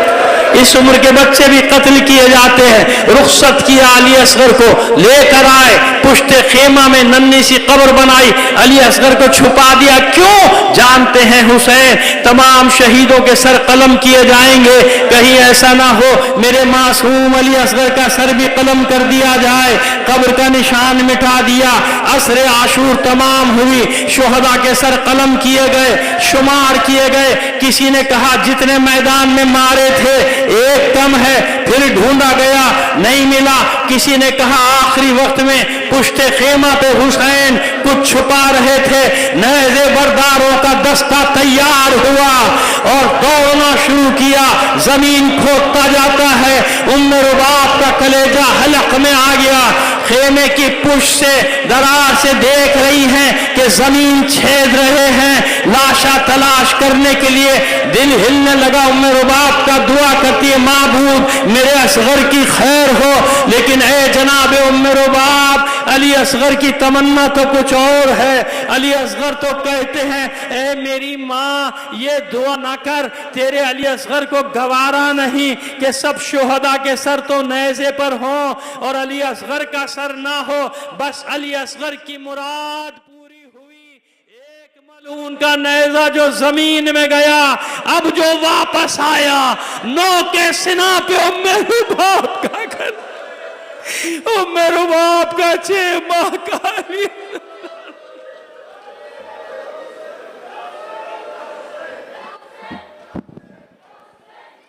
इस उम्र के बच्चे भी कत्ल किए जाते हैं। रुखसत किया, अली असगर को लेकर आए, पुश्ते खेमा में नन्ही सी कब्र बनाई, अली असगर को छुपा दिया। क्यों? जानते हैं हुसैन तमाम शहीदों के सर कलम किए जाएंगे, कहीं ऐसा ना हो मेरे मासूम अली असगर का सर भी कलम कर दिया जाए। कब्र का निशान मिटा दिया। असरे आशूर तमाम हुई, शुहदा के सर कलम किए गए, शुमार किए गए। किसी ने कहा जितने मैदान में मारे थे एक कम है, फिर ढूंढा गया नहीं मिला। किसी ने कहा आखिरी वक्त में पुश्ते खेमा पे हुसैन कुछ छुपा रहे थे, नज़े बरदारों का दस्ता तैयार हुआ। और दौड़ना शुरू किया। जमीन खोदता जाता है, उम्मे रुबाब का कलेजा हलक में आ गया। खेमे की पुश से दरार से देख रही हैं कि जमीन छेद रहे हैं, लाशा तलाश करने के लिए दिल हिलने लगा। उम्मे रुबाब का दुआ करती है, माबूद मेरे असगर की खैर हो। लेकिन ए जनाब उम्मे रुबाब, अली असगर की तमन्ना तो कुछ और है। अली असगर तो कहते हैं, ए मेरी माँ ये दुआ ना कर, तेरे अली असगर को गवारा नहीं कि सब शुहदा के सर तो नेज़े पर हो और अली असगर का सर ना हो। बस अली असगर की मुराद पूरी हुई। एक मलून का नेज़ा जो जमीन में गया, अब जो वापस आया, नौ के सिना पे उम्मे रुबाब का घर, उम्मे रुबाब का 6 माह का